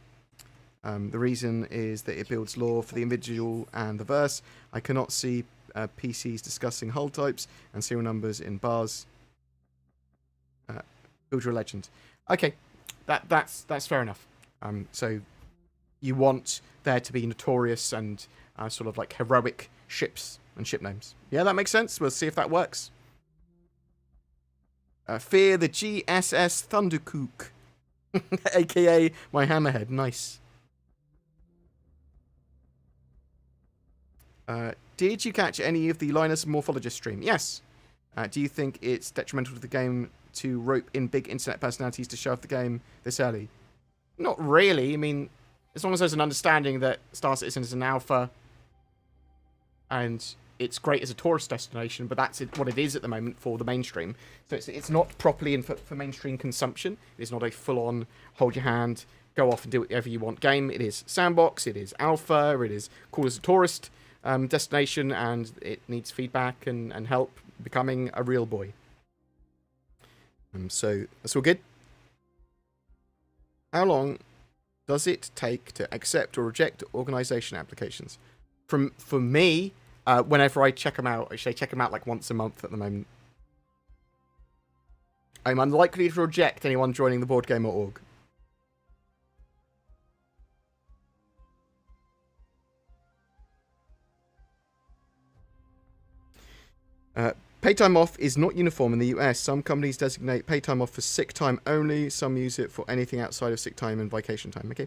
The reason is that it builds lore for the individual and the verse. I cannot see PCs discussing hull types and serial numbers in bars. Build your legend. Okay. That's fair enough. So you want there to be notorious and sort of like heroic ships and ship names. Yeah, that makes sense. We'll see if that works. Fear the GSS Thundercook, aka my hammerhead. Nice. Did you catch any of the Linus Morphologist stream? Yes. Do you think it's detrimental to the game to rope in big internet personalities to show off the game this early? Not really. I mean, as long as there's an understanding that Star Citizen is an alpha and it's great as a tourist destination, but that's what it is at the moment for the mainstream. So it's not properly in for mainstream consumption. It is not a full-on, hold your hand, go off and do whatever you want game. It is sandbox, it is alpha, it is cool as a tourist destination, and it needs feedback and help becoming a real boy. So that's all good. How long does it take to accept or reject organization applications? For me, whenever I check them out, actually I check them out like once a month at the moment. I'm unlikely to reject anyone joining the BoredGamer org. Pay time off is not uniform in the US. Some companies designate pay time off for sick time only. Some use it for anything outside of sick time and vacation time. Okay.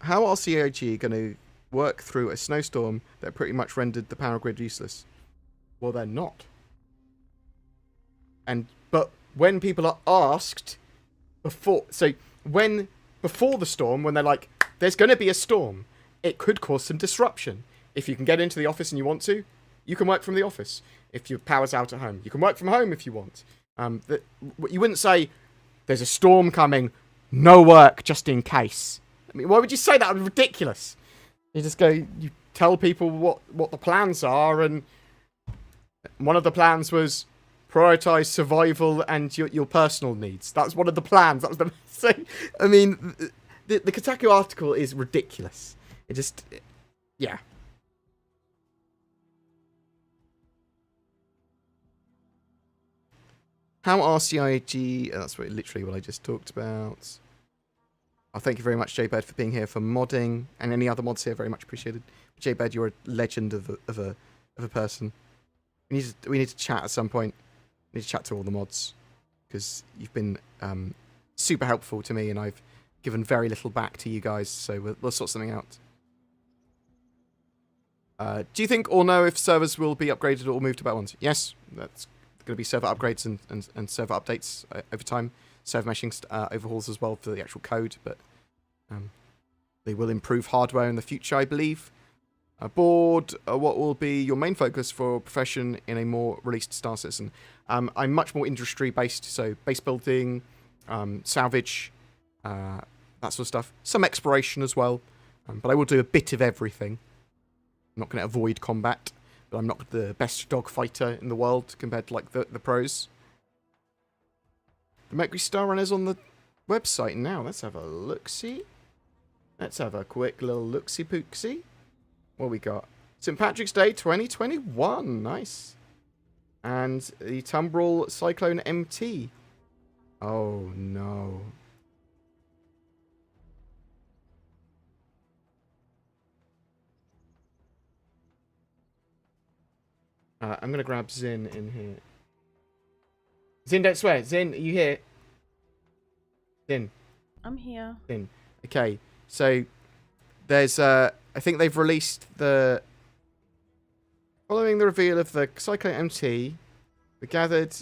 How are CIG going to work through a snowstorm that pretty much rendered the power grid useless? Well, they're not. But when people are asked before the storm, when they're like, there's going to be a storm, it could cause some disruption. If you can get into the office and you want to, you can work from the office. If your power's out at home, you can work from home if you want. You wouldn't say, there's a storm coming, no work just in case. I mean, why would you say that? That would be ridiculous. You just go, you tell people what the plans are, and one of the plans was prioritize survival and your personal needs. That's one of the plans. That was the... So, I mean, the Kotaku article is ridiculous. It just... Yeah. How are CIG... That's literally what I just talked about. Oh, thank you very much, JBird, for being here for modding, and any other mods here, very much appreciated. JBird, you're a legend of a person. We need to chat at some point. We need to chat to all the mods, because you've been super helpful to me, and I've given very little back to you guys, so we'll sort something out. Do you think or know if servers will be upgraded or moved to better ones? Yes, that's going to be server upgrades and server updates over time. Server meshing overhauls as well for the actual code, but They will improve hardware in the future, I believe. Board, what will be your main focus for profession in a more released Star Citizen? I'm much more industry-based, so base building, salvage, that sort of stuff. Some exploration as well, but I will do a bit of everything. I'm not going to avoid combat, but I'm not the best dogfighter in the world compared to like the pros. The Mercury Star Runner's on the website now. Let's have a look-see. Let's have a quick little look-see-pooksy. What we got? St. Patrick's Day 2021. Nice. And the Tumbrel Cyclone MT. Oh, no. I'm going to grab Zin in here. Zin, don't swear. Zin, are you here? Zin. I'm here. Zin. Okay, so there's... I think they've released the... Following the reveal of the Cyclone MT, we gathered...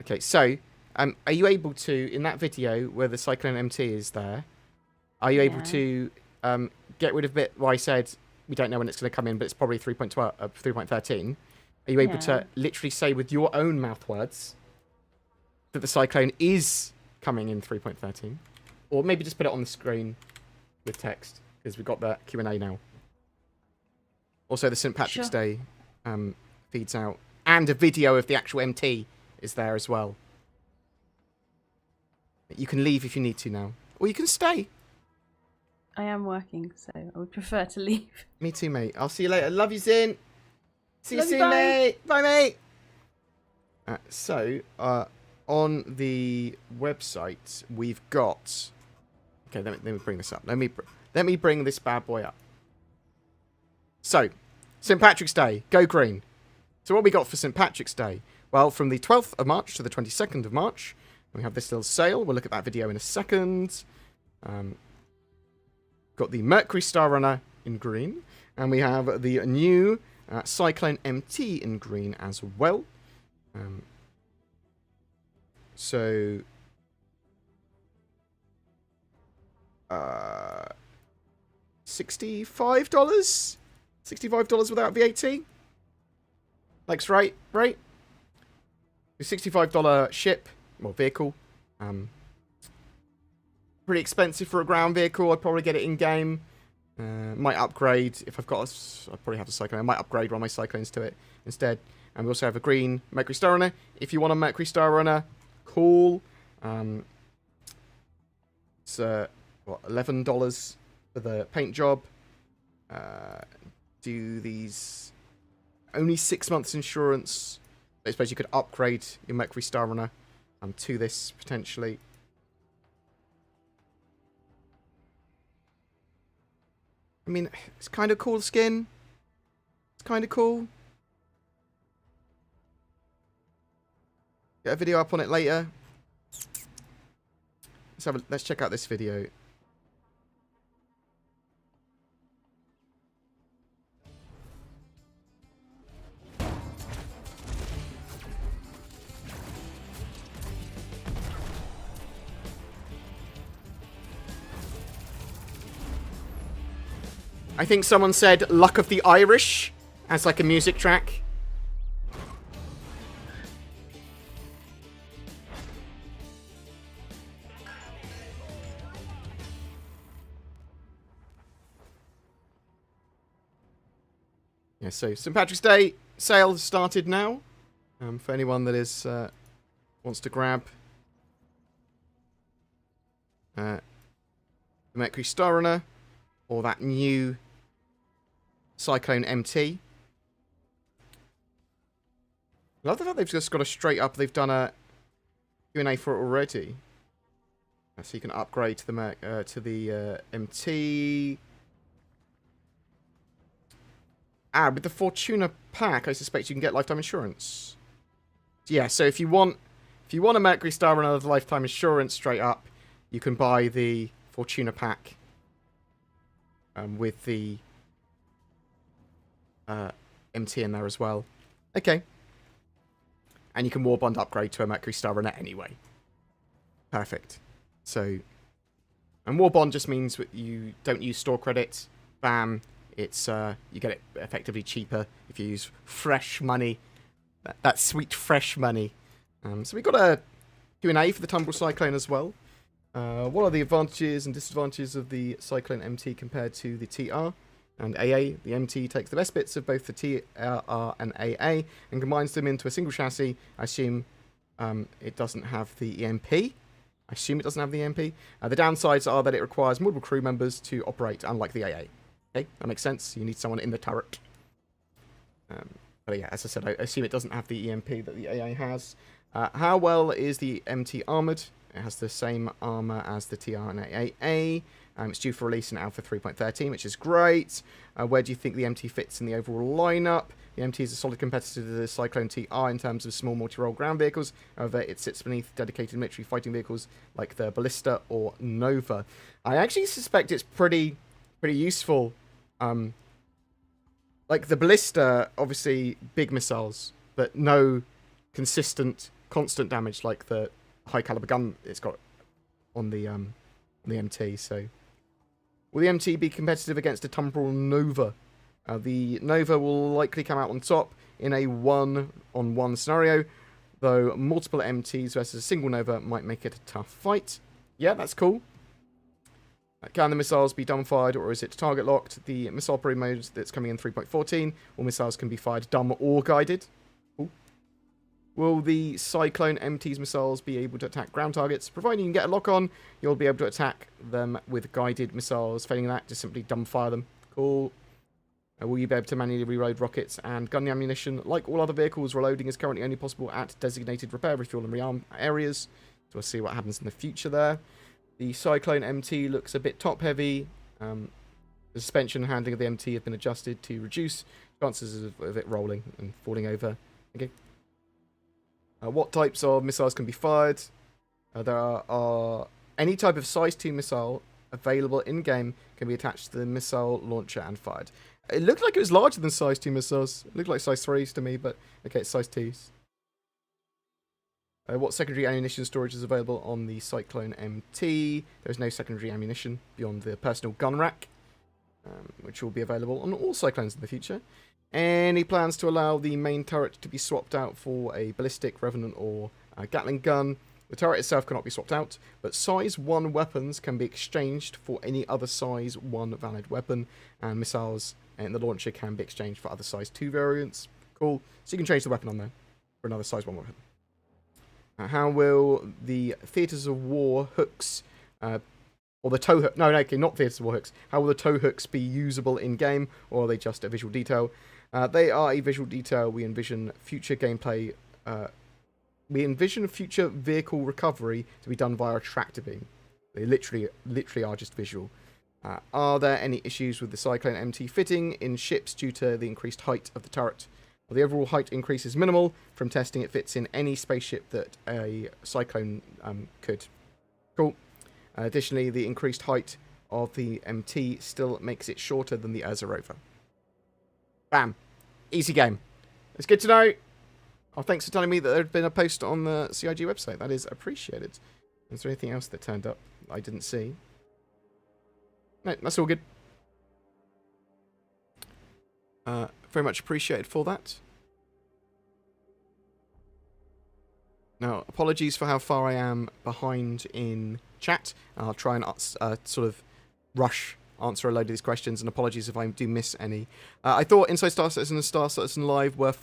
Okay, so, are you able to, in that video where the Cyclone MT is there, are you able to get rid of bit where I said we don't know when it's going to come in, but it's probably 3.13? Are you able to literally say with your own mouth words that the Cyclone is coming in 3.13? Or maybe just put it on the screen with text, because we've got that Q&A now. Also, the St. Patrick's Day feeds out. And a video of the actual MT is there as well. You can leave if you need to now. Or you can stay. I am working, so I would prefer to leave. Me too, mate. I'll see you later. Love you, Zin. See you Love you, soon, bye. mate. Bye, mate. On the website, we've got... Okay, let me bring this up. Let me bring this bad boy up. So, St. Patrick's Day. Go green. So what we got for St. Patrick's Day? Well, from the 12th of March to the 22nd of March, we have this little sale. We'll look at that video in a second. Got the Mercury Star Runner in green. And we have the new Cyclone MT in green as well. So... $65? $65 without VAT? Like's right? The $65 ship, well, vehicle. Pretty expensive for a ground vehicle. I'd probably get it in-game. Might upgrade. If I've got I'd probably have a Cyclone. I might upgrade one of my Cyclones to it instead. And we also have a green Mercury Star Runner. If you want a Mercury Star Runner, cool. It's, what, $11 for the paint job. Do these... Only 6 months insurance. I suppose you could upgrade your Mercury Star Runner to this, potentially. I mean, it's kind of cool skin. It's kind of cool. Get a video up on it later. Let's check out this video. I think someone said Luck of the Irish as like a music track. Yeah, so St. Patrick's Day sale has started now. For anyone that is wants to grab the Mercury Star Runner or that new Cyclone MT. I love the fact they've just got a straight up. They've done a Q&A for it already, so you can upgrade to the MT. With the Fortuna pack, I suspect you can get lifetime insurance. Yeah, so if you want a Mercury Star Runner with lifetime insurance straight up, you can buy the Fortuna pack with the MT in there as well. Okay. And you can Warbond upgrade to a Mercury Star Runner anyway. Perfect. So, And War Bond just means that you don't use store credits. Bam, it's you get it effectively cheaper if you use fresh money. That sweet fresh money. So we got a Q&A for the Tumbrel Cyclone as well. What are the advantages and disadvantages of the Cyclone MT compared to the TR and AA? The MT takes the best bits of both the TR and AA and combines them into a single chassis. I assume it doesn't have the EMP. I assume it doesn't have the EMP. The downsides are that it requires multiple crew members to operate, unlike the AA. Okay, that makes sense. You need someone in the turret. But yeah, as I said, I assume it doesn't have the EMP that the AA has. How well is the MT armoured? It has the same armour as the TR and AA. It's due for release in Alpha 3.13, which is great. Where do you think the MT fits in the overall lineup? The MT is a solid competitor to the Cyclone TR in terms of small multi-role ground vehicles. However, it sits beneath dedicated military fighting vehicles like the Ballista or Nova. I actually suspect it's pretty useful. Like the Ballista, obviously big missiles, but no consistent, constant damage like the high caliber gun it's got on the MT. So, will the MT be competitive against a Tumbrel Nova? The Nova will likely come out on top in a one-on-one scenario, though multiple MTs versus a single Nova might make it a tough fight. Yeah, that's cool. Can the missiles be dumb-fired, or is it target-locked? The missile parade mode that's coming in 3.14, all missiles can be fired dumb or guided. Cool. Will the Cyclone MT's missiles be able to attack ground targets? Providing you can get a lock-on, you'll be able to attack them with guided missiles. Failing that, just simply dumb-fire them. Cool. Will you be able to manually reload rockets and gun ammunition? Like all other vehicles, reloading is currently only possible at designated repair, refuel, and rearm areas. So we'll see what happens in the future there. The Cyclone MT looks a bit top-heavy. The suspension and handling of the MT have been adjusted to reduce chances of it rolling and falling over. Okay. What types of missiles can be fired? There are any type of size 2 missile available in-game can be attached to the missile launcher and fired. It looked like it was larger than size 2 missiles. It looked like size 3s to me, but okay, it's size 2s. What secondary ammunition storage is available on the Cyclone MT? There's no secondary ammunition beyond the personal gun rack, which will be available on all Cyclones in the future. Any plans to allow the main turret to be swapped out for a ballistic, revenant, or Gatling gun? The turret itself cannot be swapped out, but size 1 weapons can be exchanged for any other size 1 valid weapon, and missiles in the launcher can be exchanged for other size 2 variants. Cool. So you can change the weapon on there for another size 1 weapon. How will the Theatres of War hooks, or the tow hook, no, okay, not Theatres of War hooks. How will the tow hooks be usable in-game, or are they just a visual detail? They are a visual detail. We envision future gameplay, we envision future vehicle recovery to be done via a tractor beam. They literally are just visual. Are there any issues with the Cyclone MT fitting in ships due to the increased height of the turret? Well, the overall height increase is minimal. From testing, it fits in any spaceship that a Cyclone could. Cool. Additionally, the increased height of the MT still makes it shorter than the Ursa rover. Bam. Easy game. It's good to know. Oh, thanks for telling me that there had been a post on the CIG website. That is appreciated. Is there anything else that turned up I didn't see? No, that's all good. Very much appreciated for that. Now, apologies for how far I am behind in chat. I'll try and sort of rush answer a load of these questions, and apologies if I do miss any. I thought Inside Star Citizen and Star Citizen Live were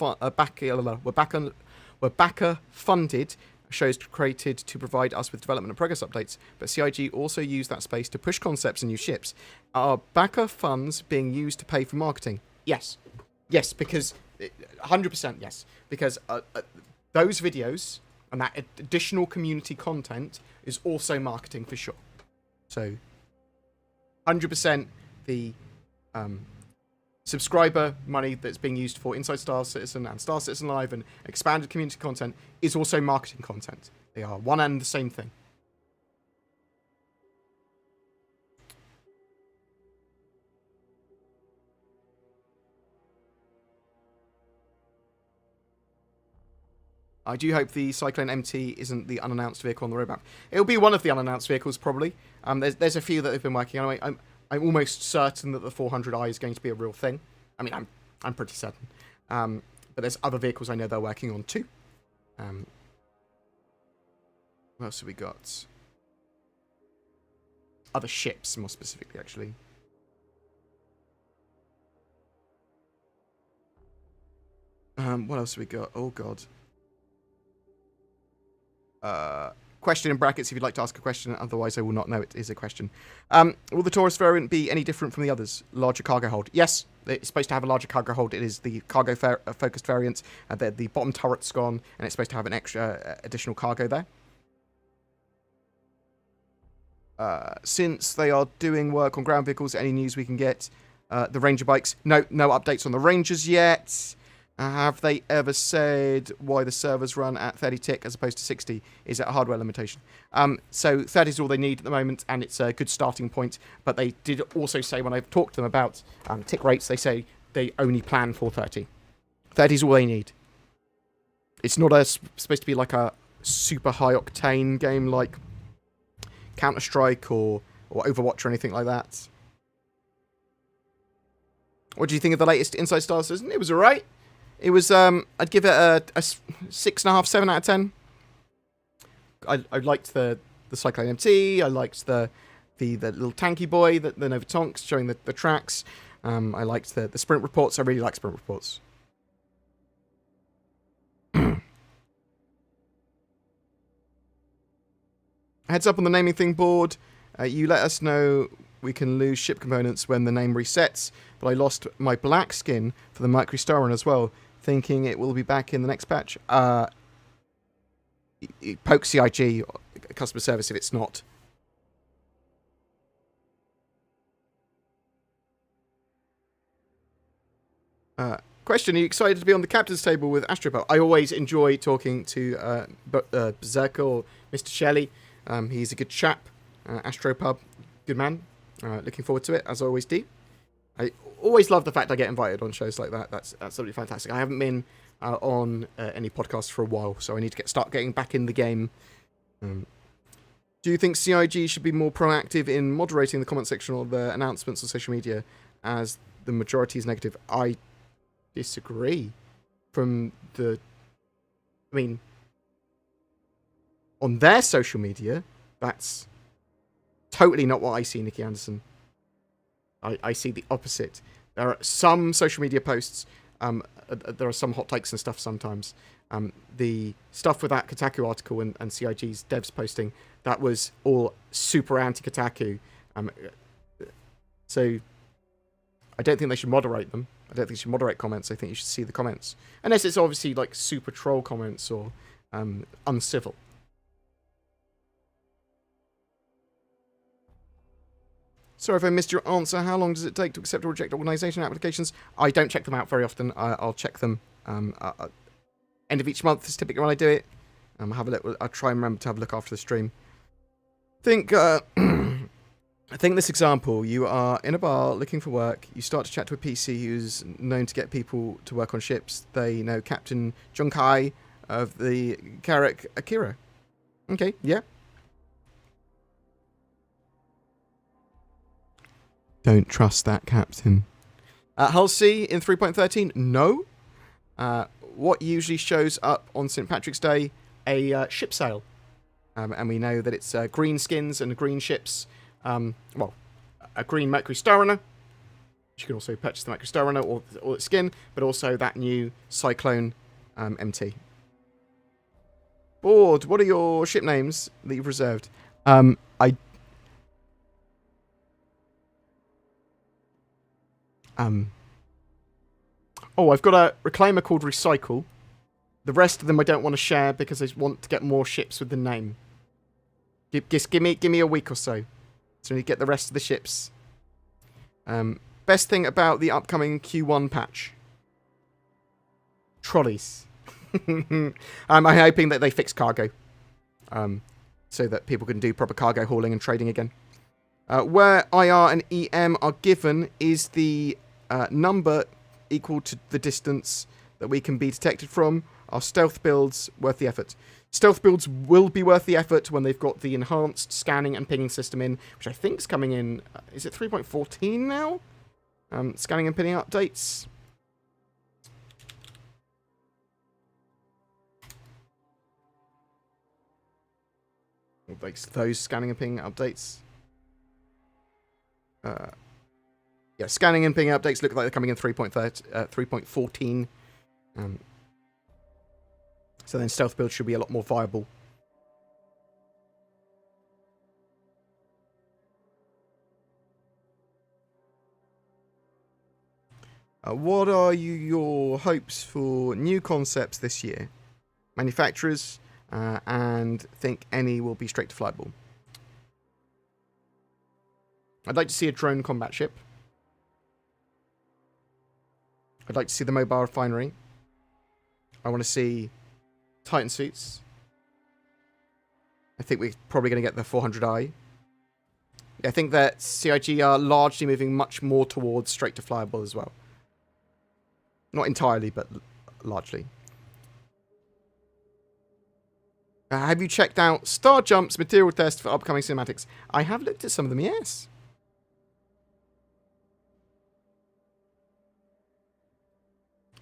backer funded shows created to provide us with development and progress updates, but CIG also used that space to push concepts and new ships. Are backer funds being used to pay for marketing? Yes. Yes, because 100% yes. Because those videos and that additional community content is also marketing for sure. So 100% the subscriber money that's being used for Inside Star Citizen and Star Citizen Live and expanded community content is also marketing content. They are one and the same thing. I do hope the Cyclone MT isn't the unannounced vehicle on the roadmap. It'll be one of the unannounced vehicles, probably. There's a few that they've been working on. I'm almost certain that the 400i is going to be a real thing. I mean, I'm pretty certain. But there's other vehicles I know they're working on too. What else have we got? Other ships, more specifically, actually. What else have we got? Oh, God. Question in brackets if you'd like to ask a question. Otherwise, I will not know it is a question. Will the Taurus variant be any different from the others? Larger cargo hold. Yes, it's supposed to have a larger cargo hold. It is the cargo focused variant. The bottom turret's gone, and it's supposed to have an extra additional cargo there. Since they are doing work on ground vehicles, any news we can get? The Ranger bikes. No updates on the Rangers yet. Have they ever said why the servers run at 30 tick as opposed to 60? Is it a hardware limitation? So 30 is all they need at the moment, and it's a good starting point. But they did also say, when I've talked to them about tick rates, they say they only plan for 30. 30 is all they need. It's not supposed to be like a super high octane game like Counter-Strike or Overwatch or anything like that. What do you think of the latest Inside Star season? It was alright. It was, I'd give it a 6.5, 7 out of 10. I liked the Cyclone MT. I liked the little tanky boy, the Nova Tonks, showing the tracks. I liked the sprint reports. I really like sprint reports. Heads up on the naming thing board. You let us know we can lose ship components when the name resets, but I lost my black skin for the Mercury Star as well, thinking it will be back in the next patch. Poke CIG customer service if it's not. Question, are you excited to be on the captain's table with Astropub? I always enjoy talking to Berserker or Mr. Shelley. He's a good chap. Astropub, good man. Looking forward to it, as I always do. I always love the fact I get invited on shows like that. That's absolutely fantastic. I haven't been on any podcasts for a while, so I need to start getting back in the game. Do you think CIG should be more proactive in moderating the comment section or the announcements on social media, as the majority is negative? I disagree. On their social media, that's totally not what I see, Nikki Anderson. I see the opposite. There are some social media posts, there are some hot takes and stuff sometimes. The stuff with that Kotaku article and CIG's devs posting, that was all super anti-Kotaku. So I don't think they should moderate them. I don't think you should moderate comments. I think you should see the comments. Unless it's obviously like super troll comments or uncivil. Sorry if I missed your answer. How long does it take to accept or reject organization applications? I don't check them out very often. I'll check them end of each month is typically when I do it. Have a look. I'll try and remember to have a look after the stream. Think this example. You are in a bar looking for work. You start to chat to a PC who's known to get people to work on ships. They know Captain Junkai of the Carrack Akira. Okay, yeah. Don't trust that captain. Hull C in 3.13? No. What usually shows up on St. Patrick's Day? A ship sail. And we know that it's green skins and green ships. Well, a green Mercury Star Runner. You can also purchase the Mercury Star Runner or its skin, but also that new Cyclone MT. Bored, what are your ship names that you've reserved? I've got a reclaimer called Recycle. The rest of them I don't want to share because I want to get more ships with the name. Just give me a week or so. So we get the rest of the ships. Best thing about the upcoming Q1 patch. Trolleys. I'm hoping that they fix cargo. So that people can do proper cargo hauling and trading again. Where IR and EM are given is the number equal to the distance that we can be detected from. Are stealth builds worth the effort? Stealth builds will be worth the effort when they've got the enhanced scanning and pinging system in, which I think is coming in. Is it 3.14 now? Scanning and pinging updates. Like those scanning and pinging updates. Yeah, scanning and pinging updates look like they're coming in 3.14. So then stealth builds should be a lot more viable. What are your hopes for new concepts this year? Manufacturers, and think any will be straight to flyable. I'd like to see a drone combat ship. I'd like to see the mobile refinery. I want to see Titan suits. I think we're probably going to get the 400i. I think that CIG are largely moving much more towards straight to flyable as well. Not entirely, but largely. Have you checked out Star Jump's material test for upcoming cinematics? I have looked at some of them, yes.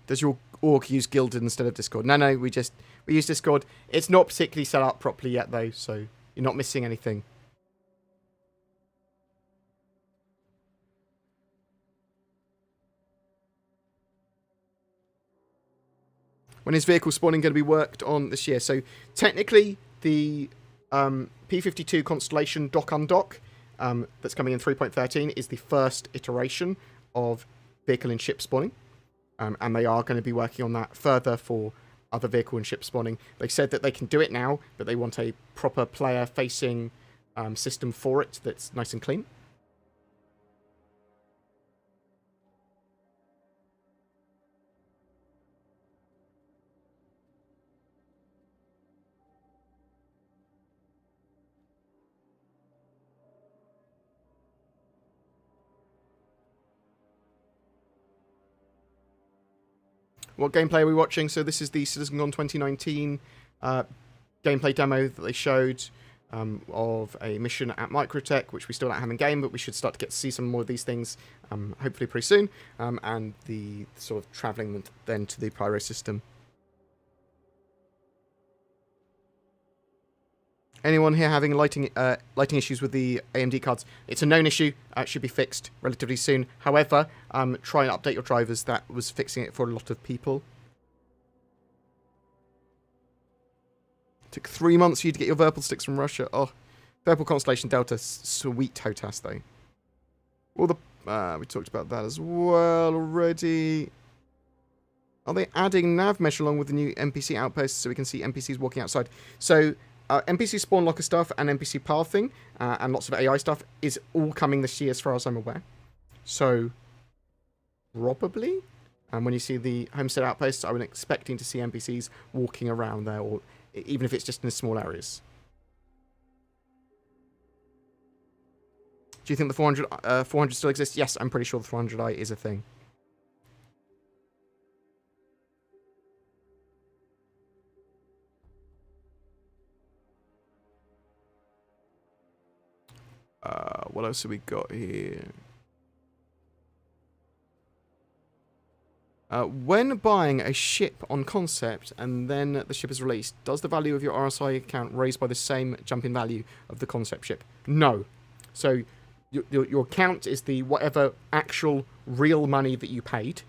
Does your org use Gilded instead of Discord? No, we use Discord. It's not particularly set up properly yet, though, so you're not missing anything. When is vehicle spawning going to be worked on this year? So technically, the P-52 Constellation dock-undock that's coming in 3.13 is the first iteration of vehicle and ship spawning. And they are going to be working on that further for other vehicle and ship spawning. They said that they can do it now, but they want a proper player-facing system for it that's nice and clean. What gameplay are we watching? So this is the CitizenCon 2019 gameplay demo that they showed of a mission at Microtech, which we still don't have in game, but we should start to get to see some more of these things, hopefully pretty soon, and the sort of travelling then to the Pyro system. Anyone here having lighting issues with the AMD cards? It's a known issue. It should be fixed relatively soon. However, try and update your drivers. That was fixing it for a lot of people. Took 3 months for you to get your Verpal sticks from Russia. Oh, Verpal Constellation Delta, sweet HOTAS though. Well, we talked about that as well already. Are they adding nav mesh along with the new NPC outposts so we can see NPCs walking outside? So NPC spawn locker stuff and NPC pathing and lots of AI stuff is all coming this year as far as I'm aware. So, probably. And when you see the homestead outposts, I'm expecting to see NPCs walking around there, or even if it's just in small areas. Do you think the 400 still exists? Yes, I'm pretty sure the 400i is a thing. What else have we got here? When buying a ship on concept and then the ship is released, does the value of your RSI account raise by the same jump in value of the concept ship? No. So your account is the whatever actual real money that you paid,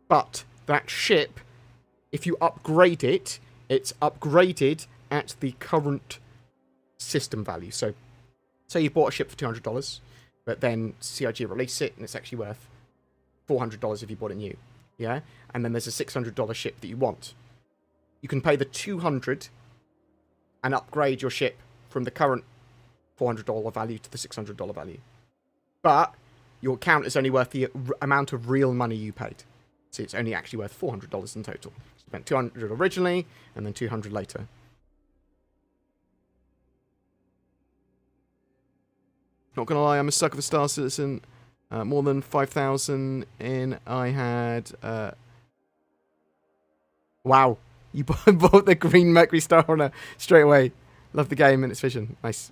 but that ship, if you upgrade it, it's upgraded at the current system value. So say you bought a ship for $200, but then CIG release it and it's actually worth $400 if you bought it new. Yeah? And then there's a $600 ship that you want. You can pay the $200 and upgrade your ship from the current $400 value to the $600 value. But your account is only worth the amount of real money you paid. So it's only actually worth $400 in total. You spent $200 originally and then $200 later. Not gonna lie, I'm a sucker for Star Citizen. More than 5,000 in. I had Wow. You bought the green Mercury Star Runner straight away. Love the game and its vision. Nice.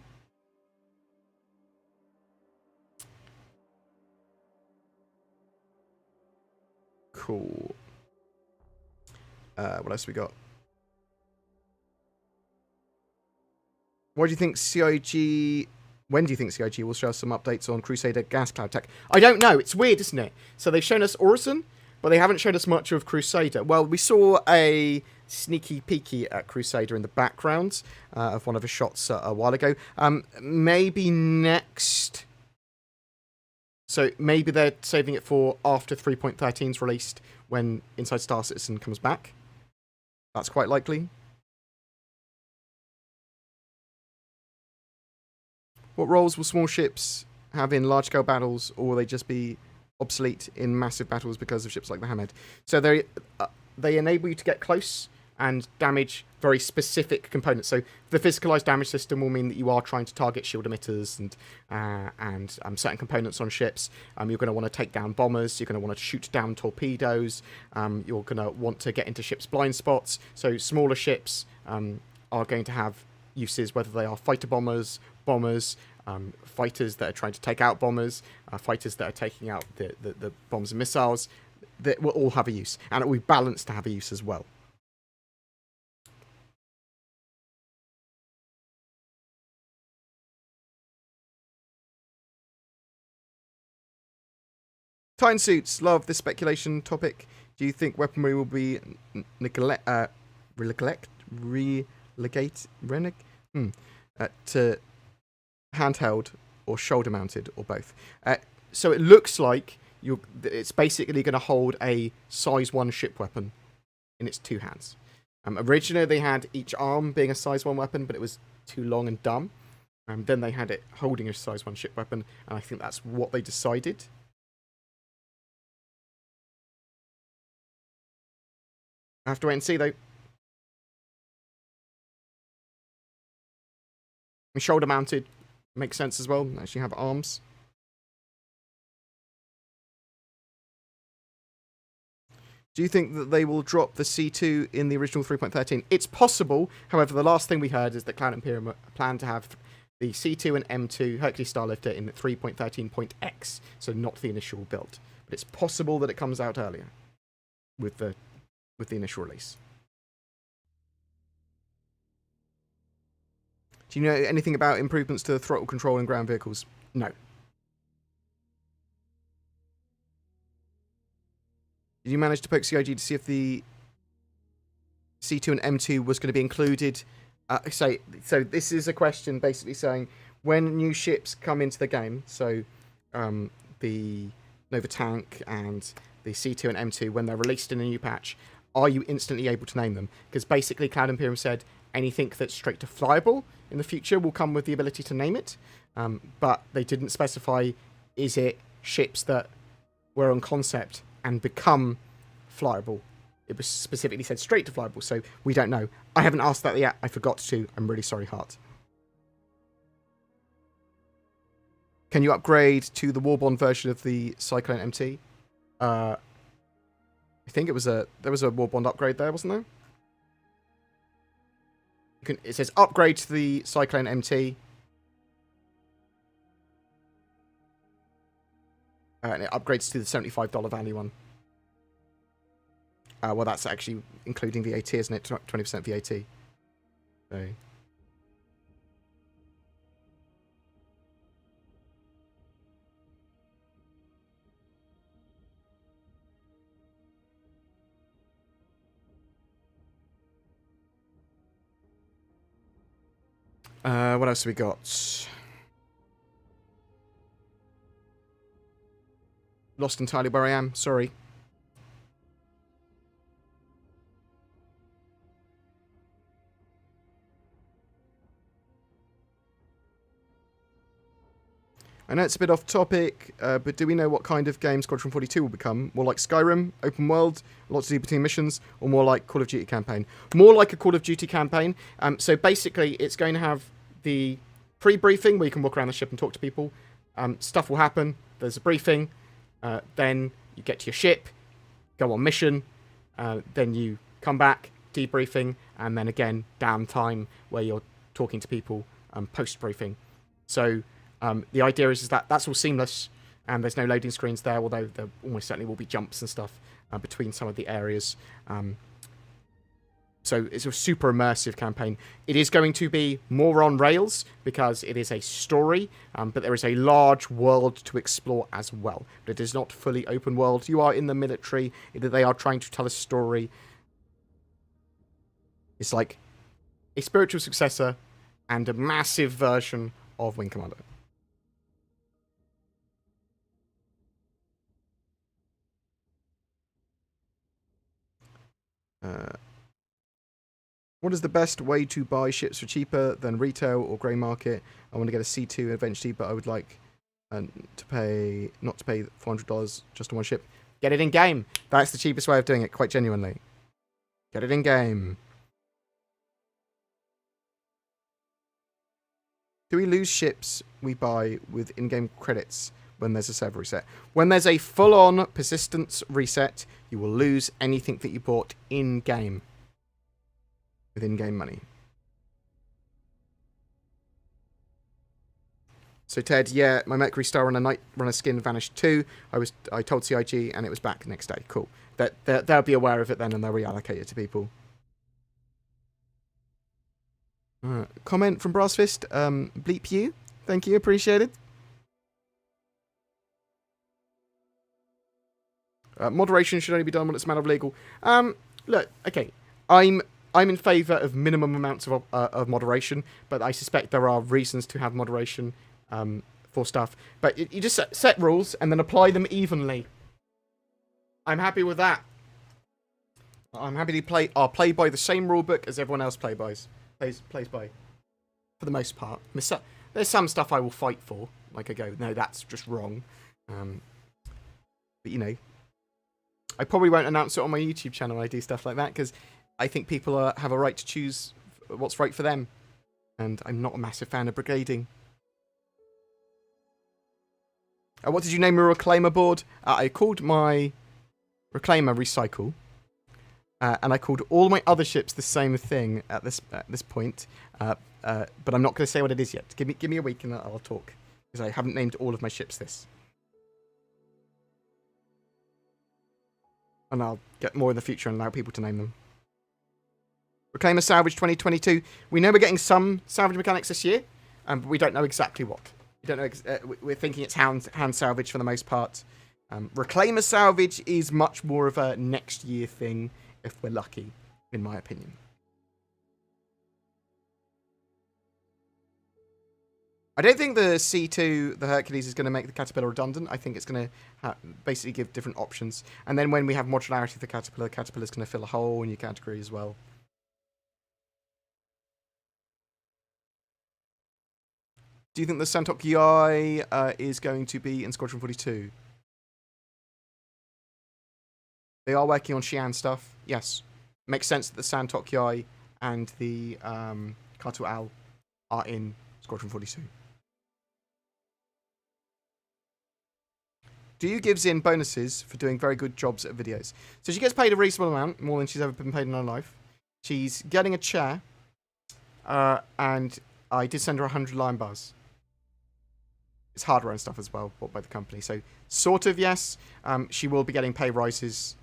Cool. What else we got? What do you think CIG... When do you think CIG will show us some updates on Crusader gas cloud tech? I don't know. It's weird, isn't it? So they've shown us Orison, but they haven't shown us much of Crusader. Well, we saw a sneaky peeky at Crusader in the background of one of the shots a while ago. Maybe next... So maybe they're saving it for after 3.13 is released when Inside Star Citizen comes back. That's quite likely. What roles will small ships have in large-scale battles, or will they just be obsolete in massive battles because of ships like the Hamad? So they enable you to get close and damage very specific components. So the physicalized damage system will mean that you are trying to target shield emitters and certain components on ships. You're going to want to take down bombers. You're going to want to shoot down torpedoes. You're going to want to get into ships' blind spots. So smaller ships are going to have uses, whether they are fighter bombers, fighters that are trying to take out bombers, fighters that are taking out the bombs and missiles. That will all have a use, and it will be balanced to have a use as well. Titan suits, love this speculation topic. Do you think weaponry will be to handheld or shoulder mounted or both? So it looks like it's basically going to hold a size 1 ship weapon in its 2 hands. Originally they had each arm being a size 1 weapon, but it was too long and dumb. Then they had it holding a size 1 ship weapon, and I think that's what they decided. I have to wait and see, though. I mean, shoulder mounted makes sense as well. Actually have arms. Do you think that they will drop the C2 in the original 3.13? It's possible. However, the last thing we heard is that Cloud Imperium plan to have the C2 and M2 Hercules Starlifter in 3.13.x, so not the initial build. But it's possible that it comes out earlier with the initial release. Do you know anything about improvements to the throttle control in ground vehicles? No. Did you manage to poke CIG to see if the C2 and M2 was going to be included? So this is a question basically saying, when new ships come into the game, so the Nova Tank and the C2 and M2, when they're released in a new patch, are you instantly able to name them? Because basically Cloud Imperium said anything that's straight to flyable in the future will come with the ability to name it. But they didn't specify, is it ships that were on concept and become flyable? It was specifically said straight to flyable, so we don't know. I haven't asked that yet. I forgot to. I'm really sorry, Hart. Can you upgrade to the Warbond version of the Cyclone MT? I think there was a Warbond upgrade there, wasn't there? It says upgrade to the Cyclone MT. And it upgrades to the $75 value one. Well, that's actually including VAT, isn't it? 20% VAT. So. What else have we got? Lost entirely where I am. Sorry. I know it's a bit off topic, but do we know what kind of game Squadron 42 will become? More like Skyrim, open world, lots of between missions, or more like Call of Duty campaign? More like a Call of Duty campaign. So basically, it's going to have the pre-briefing where you can walk around the ship and talk to people. Stuff will happen. There's a briefing. Then you get to your ship, go on mission. Then you come back, debriefing, and then again downtime where you're talking to people post briefing. So the idea is that that's all seamless, and there's no loading screens there, although there almost certainly will be jumps and stuff between some of the areas. So it's a super immersive campaign. It is going to be more on rails because it is a story, but there is a large world to explore as well. But it is not fully open world. You are in the military. They are trying to tell a story. It's like a spiritual successor and a massive version of Wing Commander. What is the best way to buy ships for cheaper than retail or grey market? I want to get a C2 eventually, but I would like not to pay $400 just on one ship. Get it in game. That's the cheapest way of doing it, quite genuinely. Get it in game. Do we lose ships we buy with in-game credits when there's a server reset? When there's a full-on persistence reset, you will lose anything that you bought in-game. With in-game money. So Ted, yeah, my Mercury Star on a Night Runner skin vanished too. I told CIG and it was back the next day. Cool. They'll be aware of it then and they'll reallocate it to people. Comment from Brassfist. Bleep you. Thank you. Appreciate it. Moderation should only be done when it's a matter of legal. Look, okay. I'm in favour of minimum amounts of moderation, but I suspect there are reasons to have moderation for stuff. But you just set rules and then apply them evenly. I'm happy with that. I'm happy to play. I'll play by the same rulebook as everyone else plays by. For the most part, there's some stuff I will fight for. Like I go, no, that's just wrong. But you know, I probably won't announce it on my YouTube channel when I do stuff like that because I think people have a right to choose what's right for them. And I'm not a massive fan of brigading. What did you name your Reclaimer board? I called my Reclaimer Recycle. And I called all my other ships the same thing at this point. But I'm not going to say what it is yet. Give me a week and I'll talk. Because I haven't named all of my ships this. And I'll get more in the future and allow people to name them. Reclaimer Salvage 2022. We know we're getting some salvage mechanics this year, but we don't know exactly what. We don't know. We're thinking it's hand salvage for the most part. Reclaimer Salvage is much more of a next year thing, if we're lucky, in my opinion. I don't think the C2, the Hercules, is going to make the Caterpillar redundant. I think it's going to basically give different options. And then when we have modularity of the Caterpillar is going to fill a whole new category as well. Do you think the Santok UI is going to be in Squadron 42? They are working on Xi'an stuff. Yes. Makes sense that the Santok UI and the Katu Al are in Squadron 42. Do you give Xin bonuses for doing very good jobs at videos? So she gets paid a reasonable amount, more than she's ever been paid in her life. She's getting a chair, and I did send her 100 Lion Bars. It's hardware and stuff as well, bought by the company. So, sort of, yes. She will be getting pay rises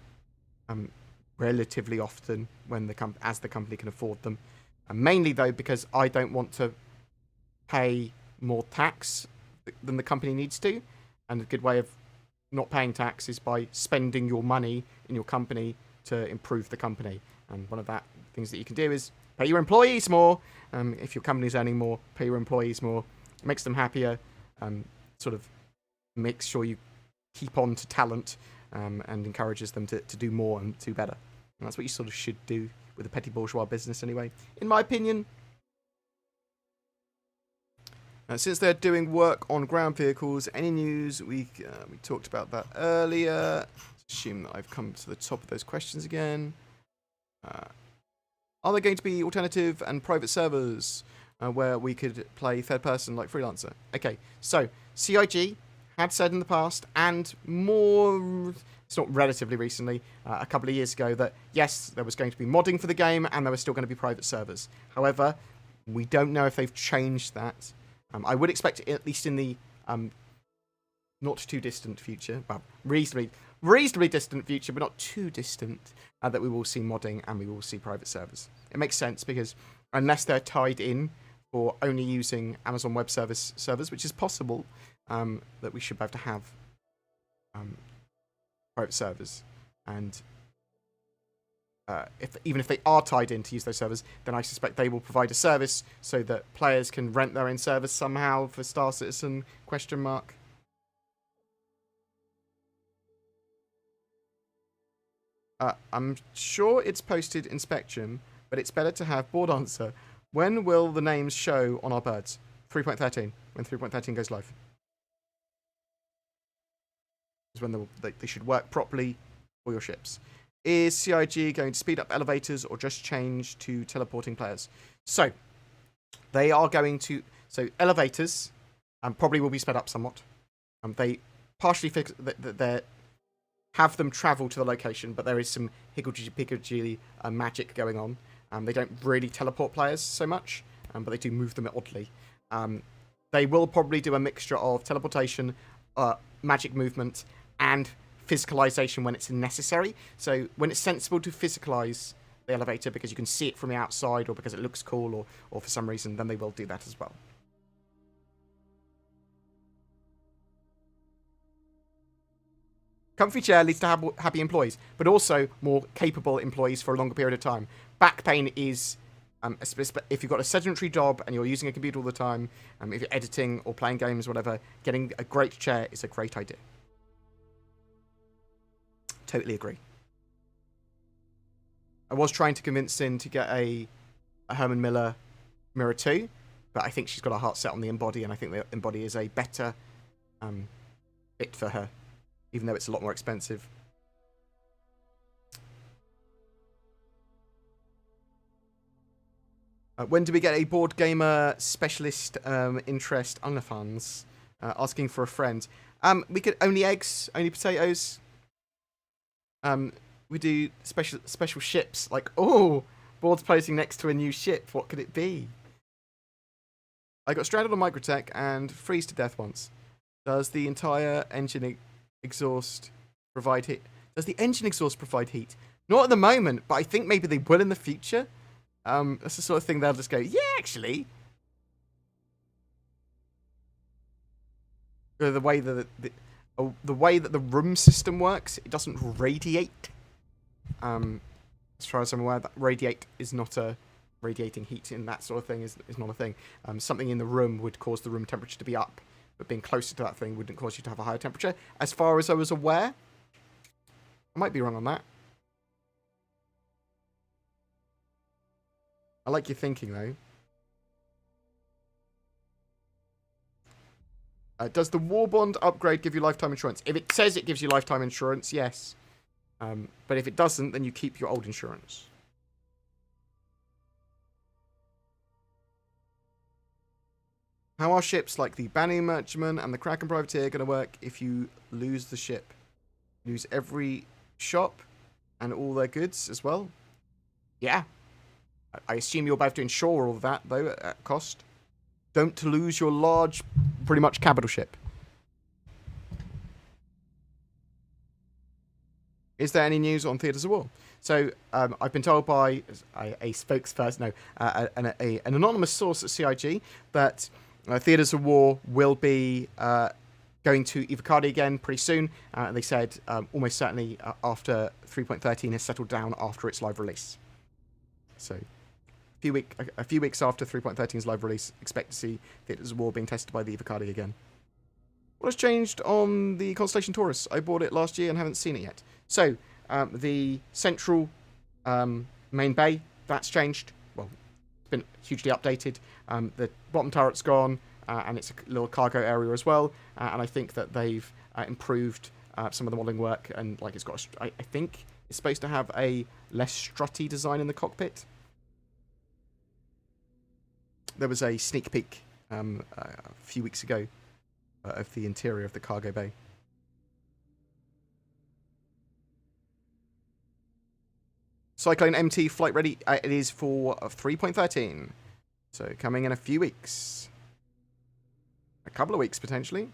relatively often when as the company can afford them. Mainly, though, because I don't want to pay more tax than the company needs to. And a good way of not paying tax is by spending your money in your company to improve the company. And one of the things that you can do is pay your employees more. If your company's earning more, pay your employees more. It makes them happier. Sort of makes sure you keep on to talent and encourages them to do more and do better. And that's what you sort of should do with a petty bourgeois business anyway, in my opinion. Since they're doing work on ground vehicles, any news? We talked about that earlier. Assume that I've come to the top of those questions again. Are there going to be alternative and private servers where we could play third person like Freelancer? Okay, so CIG had said in the past, and more it's not relatively recently, a couple of years ago, that yes, there was going to be modding for the game and there was still going to be private servers. However, we don't know if they've changed that. I would expect, at least in the not too distant future, well, reasonably distant future, but not too distant, that we will see modding and we will see private servers. It makes sense because unless they're tied in for only using Amazon Web Service servers, which is possible, that we should be able to have private servers. And even if they are tied in to use those servers, then I suspect they will provide a service so that players can rent their own service somehow for Star Citizen, ? I'm sure it's posted in Spectrum, but it's better to have board answer. When will the names show on our birds? 3.13, when 3.13 goes live. Is when they should work properly for your ships. Is CIG going to speed up elevators or just change to teleporting players? So, they are going to... So, elevators probably will be sped up somewhat. They partially fix... They have them travel to the location, but there is some higgledy-piggledy magic going on. They don't really teleport players so much, but they do move them oddly. They will probably do a mixture of teleportation, magic movement, and physicalization when it's necessary. So when it's sensible to physicalize the elevator because you can see it from the outside or because it looks cool or for some reason, then they will do that as well. Comfy chair leads to happy employees, but also more capable employees for a longer period of time. Back pain is, if you've got a sedentary job and you're using a computer all the time, if you're editing or playing games, whatever, getting a great chair is a great idea. Totally agree. I was trying to convince Sin to get a Herman Miller Mirror 2, but I think she's got her heart set on the Embody, and I think the Embody is a better fit for her, even though it's a lot more expensive. When do we get a board gamer specialist interest OnlyFans? Asking for a friend. We could only eggs, only potatoes. We do special ships. Like, oh, board's posing next to a new ship. What could it be? I got stranded on Microtech and freeze to death once. Does the entire engine exhaust provide heat? Does the engine exhaust provide heat? Not at the moment, but I think maybe they will in the future. That's the sort of thing they'll just go, yeah, actually. The way that the way that the room system works, it doesn't radiate. As far as I'm aware, that radiate is not a radiating heat in that sort of thing is not a thing. Something in the room would cause the room temperature to be up, but being closer to that thing wouldn't cause you to have a higher temperature. As far as I was aware, I might be wrong on that. I like your thinking, though. Does the War Bond upgrade give you lifetime insurance? If it says it gives you lifetime insurance, yes. But if it doesn't, then you keep your old insurance. How are ships like the Banu Merchantman and the Kraken Privateer going to work if you lose the ship? Lose every shop and all their goods as well? Yeah. I assume you're about to insure all of that, though, at cost. Don't lose your large, pretty much capital ship. Is there any news on Theatres of War? So, I've been told by a spokesperson, no, an anonymous source at CIG, that Theatres of War will be going to Ivacadi again pretty soon. They said almost certainly after 3.13 has settled down after its live release. So, a few weeks after 3.13's live release, expect to see Theatres of War being tested by the Ivacadi again. What has changed on the Constellation Taurus? I bought it last year and haven't seen it yet. So, the central main bay, that's changed. Well, it's been hugely updated. The bottom turret's gone, and it's a little cargo area as well. And I think that they've improved some of the modelling work. And like it's got, I think it's supposed to have a less strutty design in the cockpit. There was a sneak peek a few weeks ago of the interior of the cargo bay. Cyclone MT flight ready. It is for 3.13. So coming in a few weeks. A couple of weeks, potentially.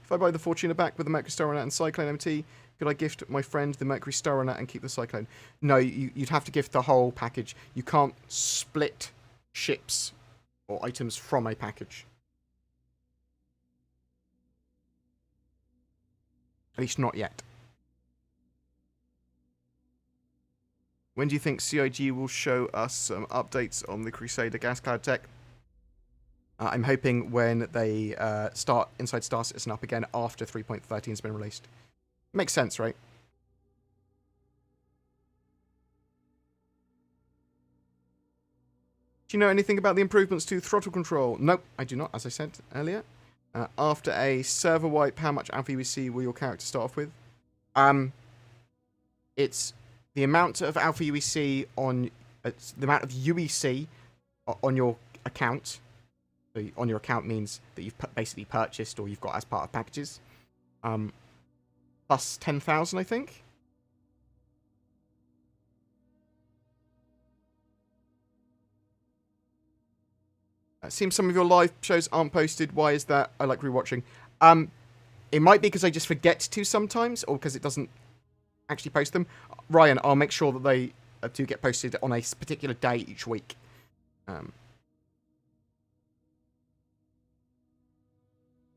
If I buy the Fortuna back with the Mercury Star Runner and Cyclone MT, could I gift my friend the Mercury Star Runner and keep the Cyclone? No, you'd have to gift the whole package. You can't split ships or items from a package. At least not yet. When do you think CIG will show us some updates on the Crusader gas cloud tech? I'm hoping when they start Inside Star Citizen up again after 3.13 has been released. Makes sense, right? Do you know anything about the improvements to throttle control? Nope, I do not, as I said earlier. After a server wipe, how much Alpha UEC will your character start off with? It's the amount of Alpha UEC on... the amount of UEC on your account. So on your account means that you've basically purchased or you've got as part of packages. Plus 10,000, I think. It seems some of your live shows aren't posted. Why is that? I like rewatching. It might be because I just forget to sometimes, or because it doesn't actually post them. Ryan, I'll make sure that they do get posted on a particular day each week.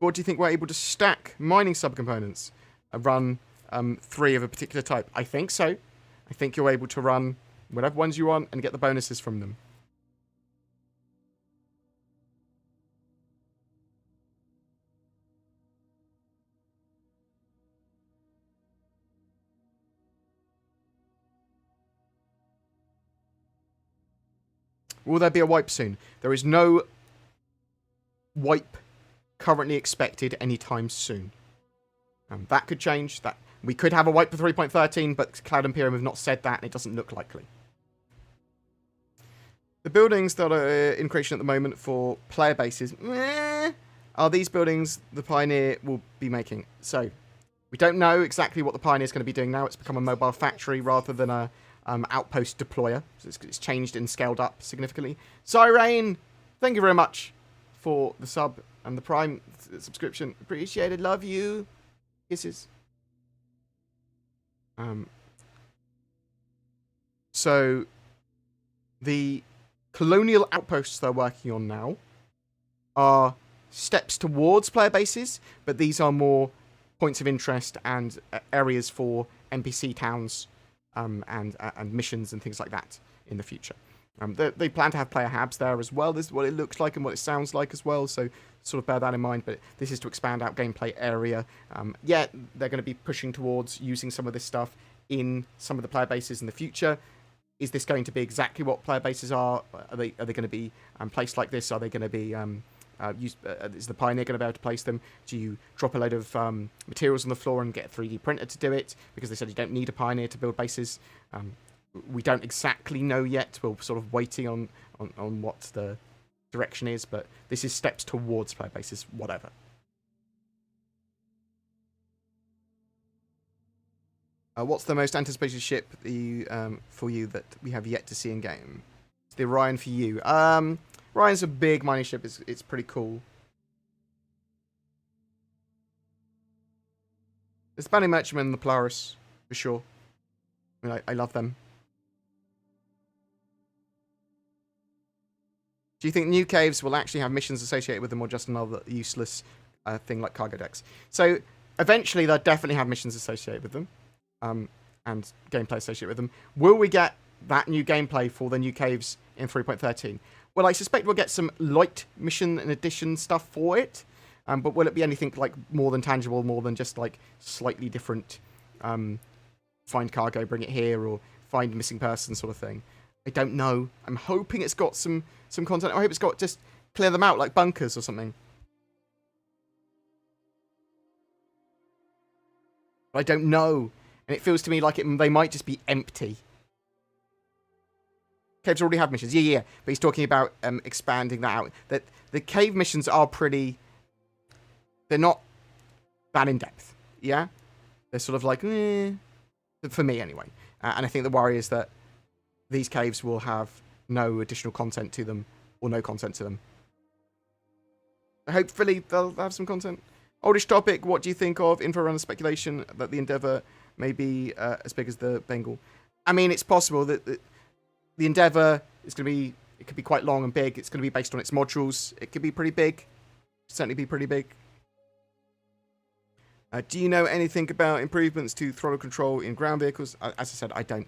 Or do you think we're able to stack mining subcomponents? Run 3 of a particular type? I think so. I think you're able to run whatever ones you want and get the bonuses from them. Will there be a wipe soon? There is no wipe currently expected anytime soon. That could change. That we could have a wipe for 3.13, but Cloud Imperium have not said that, and it doesn't look likely. The buildings that are in creation at the moment for player bases, are these buildings the Pioneer will be making? So, we don't know exactly what the Pioneer is going to be doing now. It's become a mobile factory rather than a outpost deployer. So it's changed and scaled up significantly. Cyrane, thank you very much for the sub and the Prime subscription. Appreciated. Love you. Kisses. So, the colonial outposts they're working on now are steps towards player bases, but these are more points of interest and areas for NPC towns and missions and things like that in the future. They plan to have player habs there as well. This is what it looks like and what it sounds like as well, so sort of bear that in mind, but this is to expand out gameplay area. Yeah, they're going to be pushing towards using some of this stuff in some of the player bases in the future. Is this going to be exactly what player bases are? Are they going to be placed like this? Are they going to be is the Pioneer going to be able to place them? Do you drop a load of materials on the floor and get a 3D printer to do it? Because they said you don't need a Pioneer to build bases. We don't exactly know yet. We're sort of waiting on what the direction is, but this is steps towards player bases, whatever. What's the most anticipated ship that you, for you that we have yet to see in game? It's the Orion for you. Orion's a big mining ship. It's pretty cool. There's the Bounty Merchantman and the Polaris, for sure. I mean, I love them. Do you think new caves will actually have missions associated with them, or just another useless thing like cargo decks? So, eventually they'll definitely have missions associated with them. And gameplay associated with them. Will we get that new gameplay for the new caves in 3.13? Well, I suspect we'll get some light mission and addition stuff for it. But will it be anything like more than tangible, more than just like slightly different find cargo, bring it here, or find missing person sort of thing? I don't know. I'm hoping it's got some content. I hope it's got just clear them out like bunkers or something. But I don't know. And it feels to me like they might just be empty. Caves already have missions. Yeah. But he's talking about expanding that out. That the cave missions are pretty... They're not that in-depth. Yeah? They're sort of like... for me, anyway. And I think the worry is that these caves will have no additional content to them, or no content to them. Hopefully they'll have some content. Oldish topic, what do you think of Info speculation that the Endeavour may be as big as the Bengal? I mean, it's possible that the Endeavour is going to be, it could be quite long and big. It's going to be based on its modules. It could be pretty big. Certainly be pretty big. Do you know anything about improvements to throttle control in ground vehicles? As I said, I don't.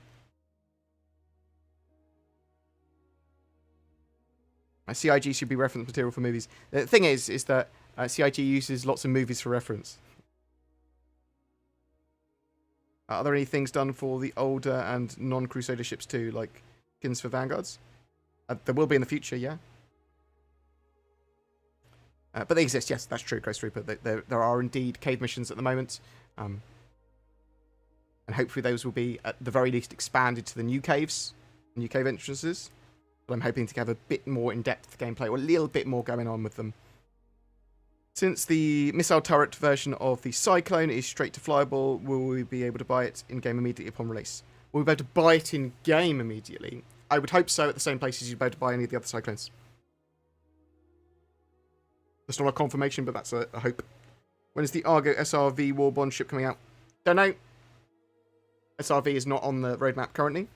CIG should be reference material for movies. The thing is that CIG uses lots of movies for reference. Are there any things done for the older and non-Crusader ships too, like skins for Vanguards? There will be in the future, yeah. But they exist, yes, that's true, Ghost Reaper. There are indeed cave missions at the moment. And hopefully those will be, at the very least, expanded to the new caves, new cave entrances. But I'm hoping to have a bit more in-depth gameplay, or a little bit more going on with them. Since the missile turret version of the Cyclone is straight to flyable, will we be able to buy it in-game immediately upon release? Will we be able to buy it in-game immediately? I would hope so, at the same places you'd be able to buy any of the other Cyclones. That's not a confirmation, but that's a hope. When is the Argo SRV Warbond ship coming out? Don't know. SRV is not on the roadmap currently.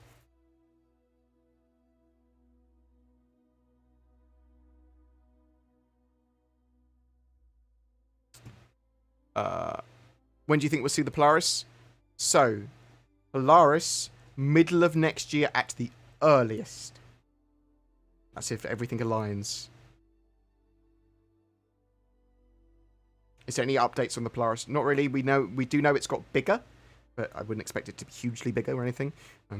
When do you think we'll see the Polaris? So, Polaris, middle of next year at the earliest. That's if everything aligns. Is there any updates on the Polaris? Not really. We do know it's got bigger, but I wouldn't expect it to be hugely bigger or anything.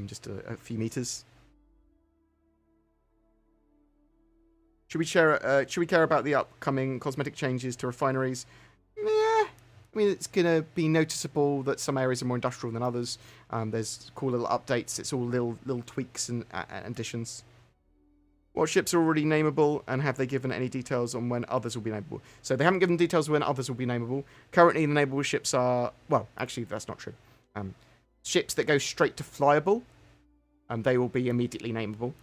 Just a few meters. Should we care about the upcoming cosmetic changes to refineries? Yeah. I mean, it's going to be noticeable that some areas are more industrial than others. There's cool little updates. It's all little tweaks and additions. What ships are already nameable, and have they given any details on when others will be nameable? So they haven't given details when others will be nameable. Currently, the nameable ships are... Well, actually, that's not true. Ships that go straight to flyable, they will be immediately nameable.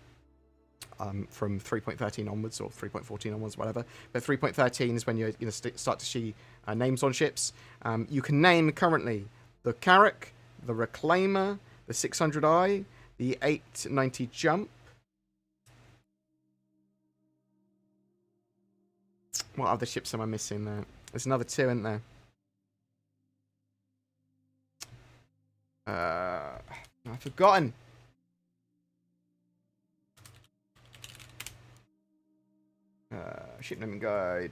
From 3.13 onwards, or 3.14 onwards, whatever. But 3.13 is when you're going to start to see names on ships. You can name currently the Carrack, the Reclaimer, the 600i, the 890 Jump. What other ships am I missing there? There's another two, isn't there? I've forgotten. Ship naming guide.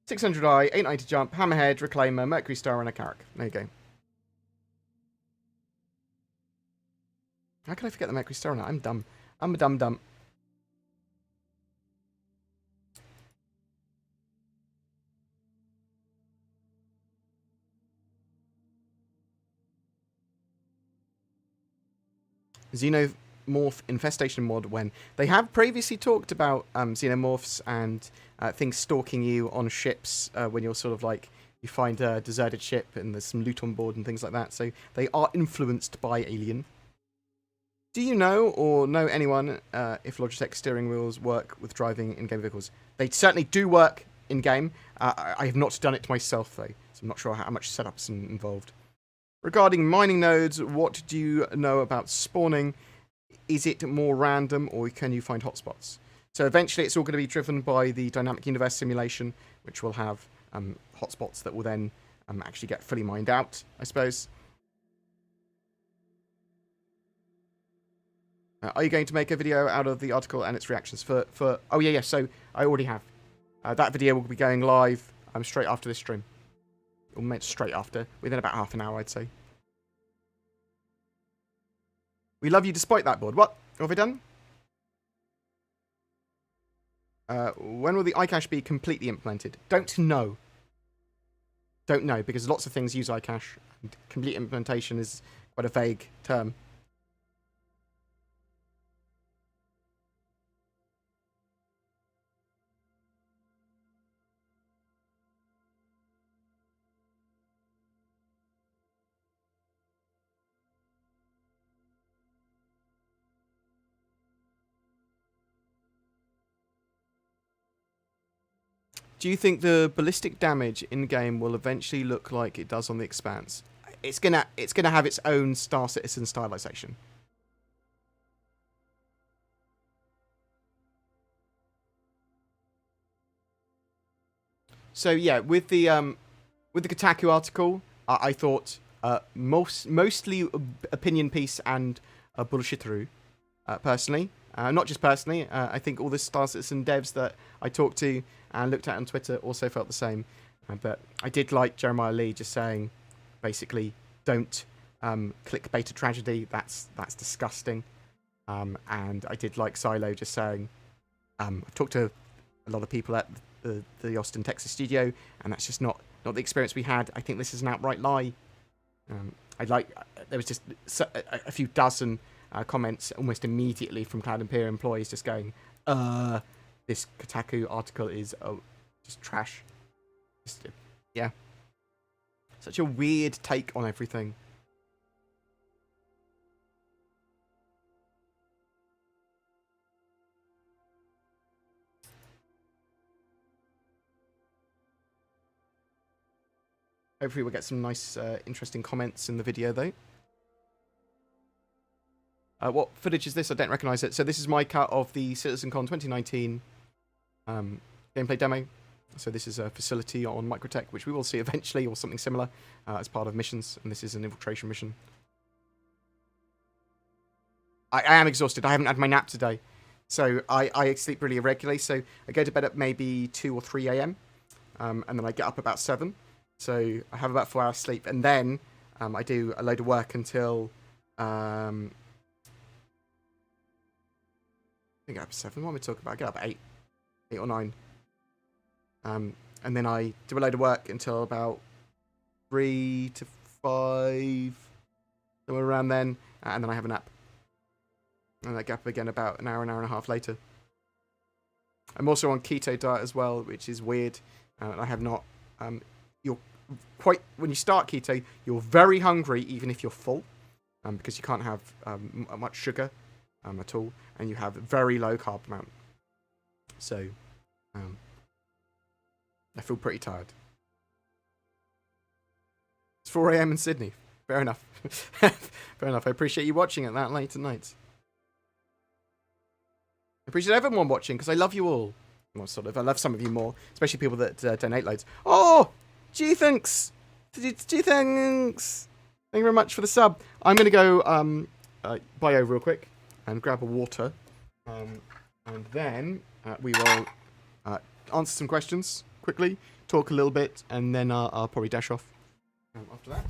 600i, 890 Jump, Hammerhead, Reclaimer, Mercury Star, and a Carrack. There you go. How can I forget the Mercury Star on that? I'm dumb. I'm a dumb. Xenomorph infestation mod when they have previously talked about xenomorphs and things stalking you on ships when you're sort of like you find a deserted ship and there's some loot on board and things like that. So they are influenced by Alien. Do you know or know anyone if Logitech steering wheels work with driving in-game vehicles? They certainly do work in-game. I have not done it myself though, so I'm not sure how much setup's involved. Regarding mining nodes, what do you know about spawning? Is it more random, or can you find hotspots? So eventually it's all going to be driven by the dynamic universe simulation, which will have hotspots that will then actually get fully mined out, I suppose. Are you going to make a video out of the article and its reactions for oh yeah, so I already have. That video will be going live straight after this stream. Or meant straight after, within about half an hour, I'd say. We love you despite that, board. What? What have we done? When will the iCache be completely implemented? Don't know. Don't know, because lots of things use iCache. And complete implementation is quite a vague term. Do you think the ballistic damage in game will eventually look like it does on the Expanse? It's gonna have its own Star Citizen stylization. So yeah, with the Kotaku article, I thought mostly opinion piece and bullshittery, personally. Not just personally. I think all the Star Citizen devs that I talked to and looked at on Twitter also felt the same. But I did like Jeremiah Lee just saying, basically, don't click beta tragedy. That's disgusting. And I did like Silo just saying, I've talked to a lot of people at the Austin, Texas studio, and that's just not the experience we had. I think this is an outright lie. There was just a few dozen comments almost immediately from Cloud Imperium employees just going, this Kotaku article is just trash. Yeah. Such a weird take on everything. Hopefully we'll get some nice, interesting comments in the video, though. What footage is this? I don't recognise it. So this is my cut of the CitizenCon 2019 gameplay demo. So this is a facility on Microtech, which we will see eventually, or something similar, as part of missions. And this is an infiltration mission. I am exhausted. I haven't had my nap today. So I sleep really irregularly. So I go to bed at maybe 2 or 3 a.m. And then I get up about 7. So I have about 4 hours sleep. And then I do a load of work until... I think I get up at 7. What am I talking about? I get up at 8 or 9. And then I do a load of work until about 3 to 5, somewhere around then. And then I have a nap. And I get up again about an hour and a half later. I'm also on keto diet as well, which is weird. I have not... when you start keto, you're very hungry even if you're full, because you can't have much sugar at all, and you have a very low carb amount. So I feel pretty tired. It's 4 a.m. in Sydney. Fair enough. Fair enough. I appreciate you watching at that late at night. I appreciate everyone watching because I love you all. Well, sort of. I love some of you more, especially people that donate loads. Oh, gee, thanks. Gee, thanks. Thank you very much for the sub. I'm going to go bio real quick and grab a water. And then we will answer some questions quickly, talk a little bit, and then I'll probably dash off after that.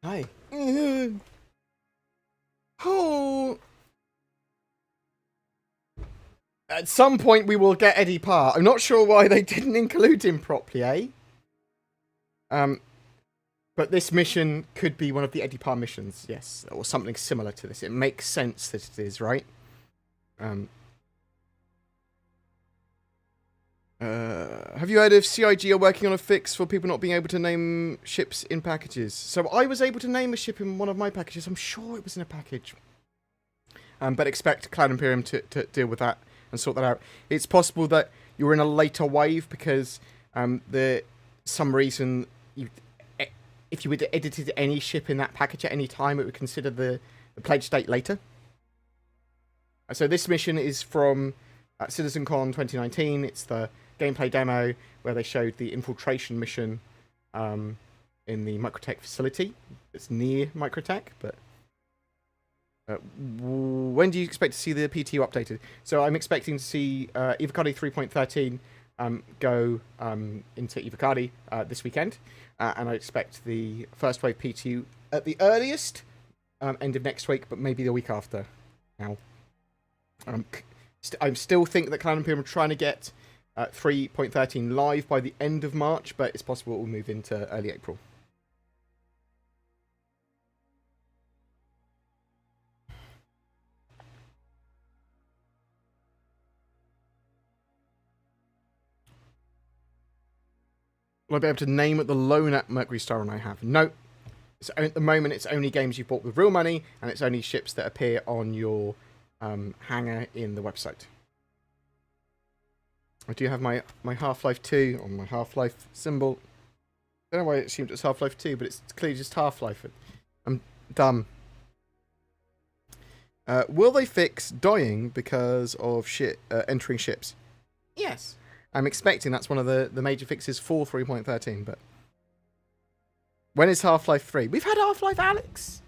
Hi. Oh. At some point we will get Eddie Parr. I'm not sure why they didn't include him properly, eh? But this mission could be one of the Eddie Parr missions, yes, or something similar to this. It makes sense that it is, right? Have you heard if CIG are working on a fix for people not being able to name ships in packages? So I was able to name a ship in one of my packages. I'm sure it was in a package. But expect Cloud Imperium to deal with that and sort that out. It's possible that you're in a later wave because some reason if you would have edited any ship in that package at any time, it would consider the pledge date later. So this mission is from CitizenCon 2019. It's the gameplay demo where they showed the infiltration mission in the Microtech facility. It's near Microtech, but when do you expect to see the PTU updated? So I'm expecting to see Ivacadi 3.13 go into Ivacadi this weekend, and I expect the first wave PTU at the earliest end of next week, but maybe the week after. Now, I still think that Cloud Imperium are trying to get 3.13 live by the end of March, but it's possible it will move into early April. Will I be able to name the lone Mercury Star I have? No. So at the moment, it's only games you've bought with real money, and it's only ships that appear on your hangar in the website. I do have my Half-Life 2 on my Half-Life symbol. I don't know why I assumed it's Half-Life 2, but it's clearly just Half-Life. I'm dumb. Will they fix dying because of entering ships? Yes. I'm expecting that's one of the major fixes for 3.13, but... When is Half-Life 3? We've had Half-Life Alyx!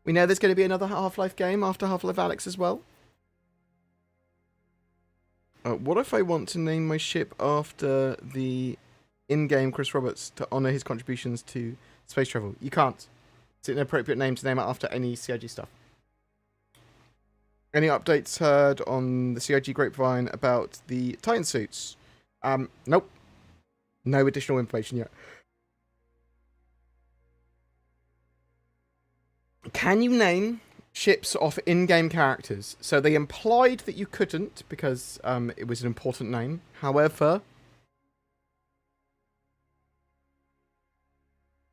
We know there's going to be another Half-Life game after Half-Life Alyx as well. What if I want to name my ship after the in-game Chris Roberts to honour his contributions to space travel? You can't. It's an appropriate name to name it after any CIG stuff. Any updates heard on the CIG grapevine about the Titan suits? Nope. No additional information yet. Can you name ships off in-game characters? So they implied that you couldn't because it was an important name. However...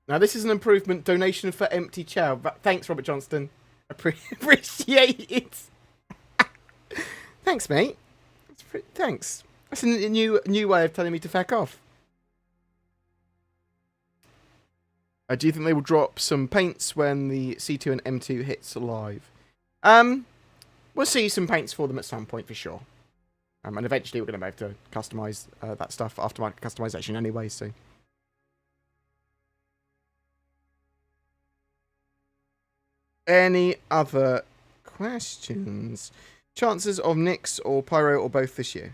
Now this is an improvement. Donation for empty chair. Thanks, Robert Johnston. Appreciate it. Thanks, mate. Thanks. That's a new way of telling me to feck off. Do you think they will drop some paints when the C2 and M2 hits live? We'll see some paints for them at some point for sure. And eventually we're going to be able to customize that stuff, aftermarket customization anyway, so... Any other questions? Chances of Nyx or Pyro or both this year?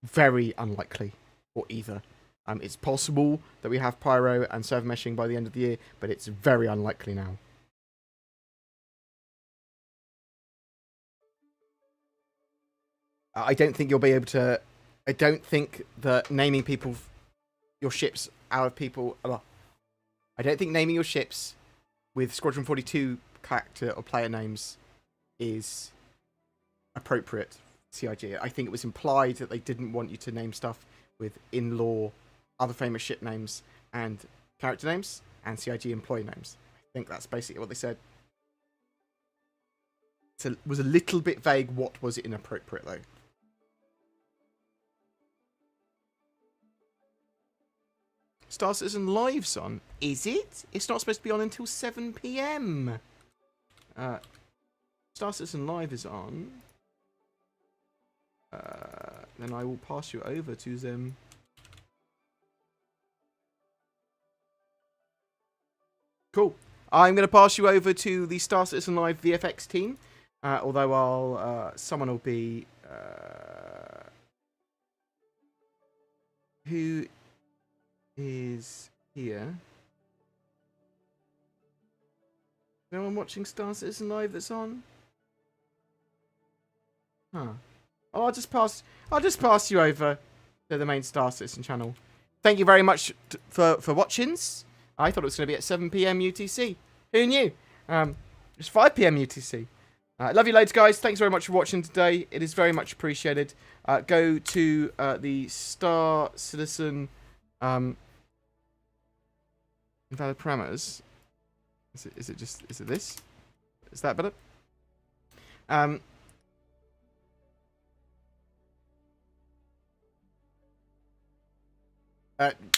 Very unlikely, or either. It's possible that we have Pyro and server meshing by the end of the year, but it's very unlikely now. I don't think you'll be able to... I don't think that naming your ships out of people... I don't think naming your ships with Squadron 42 character or player names is appropriate. CIG. I think it was implied that they didn't want you to name stuff with in-law, other famous ship names, and character names, and CIG employee names. I think that's basically what they said. It was a little bit vague what was inappropriate, though. Star Citizen Live's on. Is it? It's not supposed to be on until 7 PM. Star Citizen Live is on. Then I will pass you over to them. Cool. I'm going to pass you over to the Star Citizen Live VFX team. Although someone will be... who is here? watching Star Citizen Live that's on? Huh. Oh, I'll just pass you over to the main Star Citizen channel. Thank you very much for watchings. I thought it was going to be at 7 p.m. UTC. Who knew? It's 5 p.m. UTC. Love you loads, guys. Thanks very much for watching today. It is very much appreciated. Go to the Star Citizen invalid parameters. Is it this? Is that better?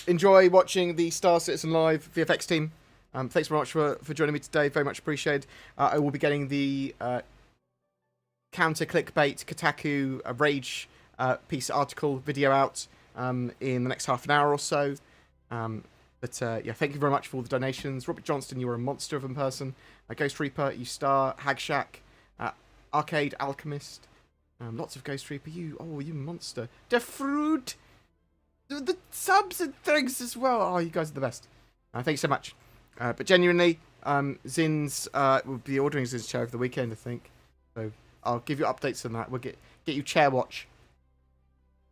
Enjoy watching the Star Citizen Live VFX team. Thanks very much for joining me today. Very much appreciated. I will be getting the counter clickbait Kotaku Rage piece article video out in the next half an hour or so. Yeah, thank you very much for all the donations. Robert Johnston, you are a monster of a person. Ghost Reaper, you star. Hag Shack, Arcade Alchemist, lots of Ghost Reaper. You monster. The fruit, the subs and things as well. Oh, you guys are the best. Thanks so much. But genuinely, Zin's will be ordering Zin's chair over the weekend, I think. So I'll give you updates on that. We'll get you chair watch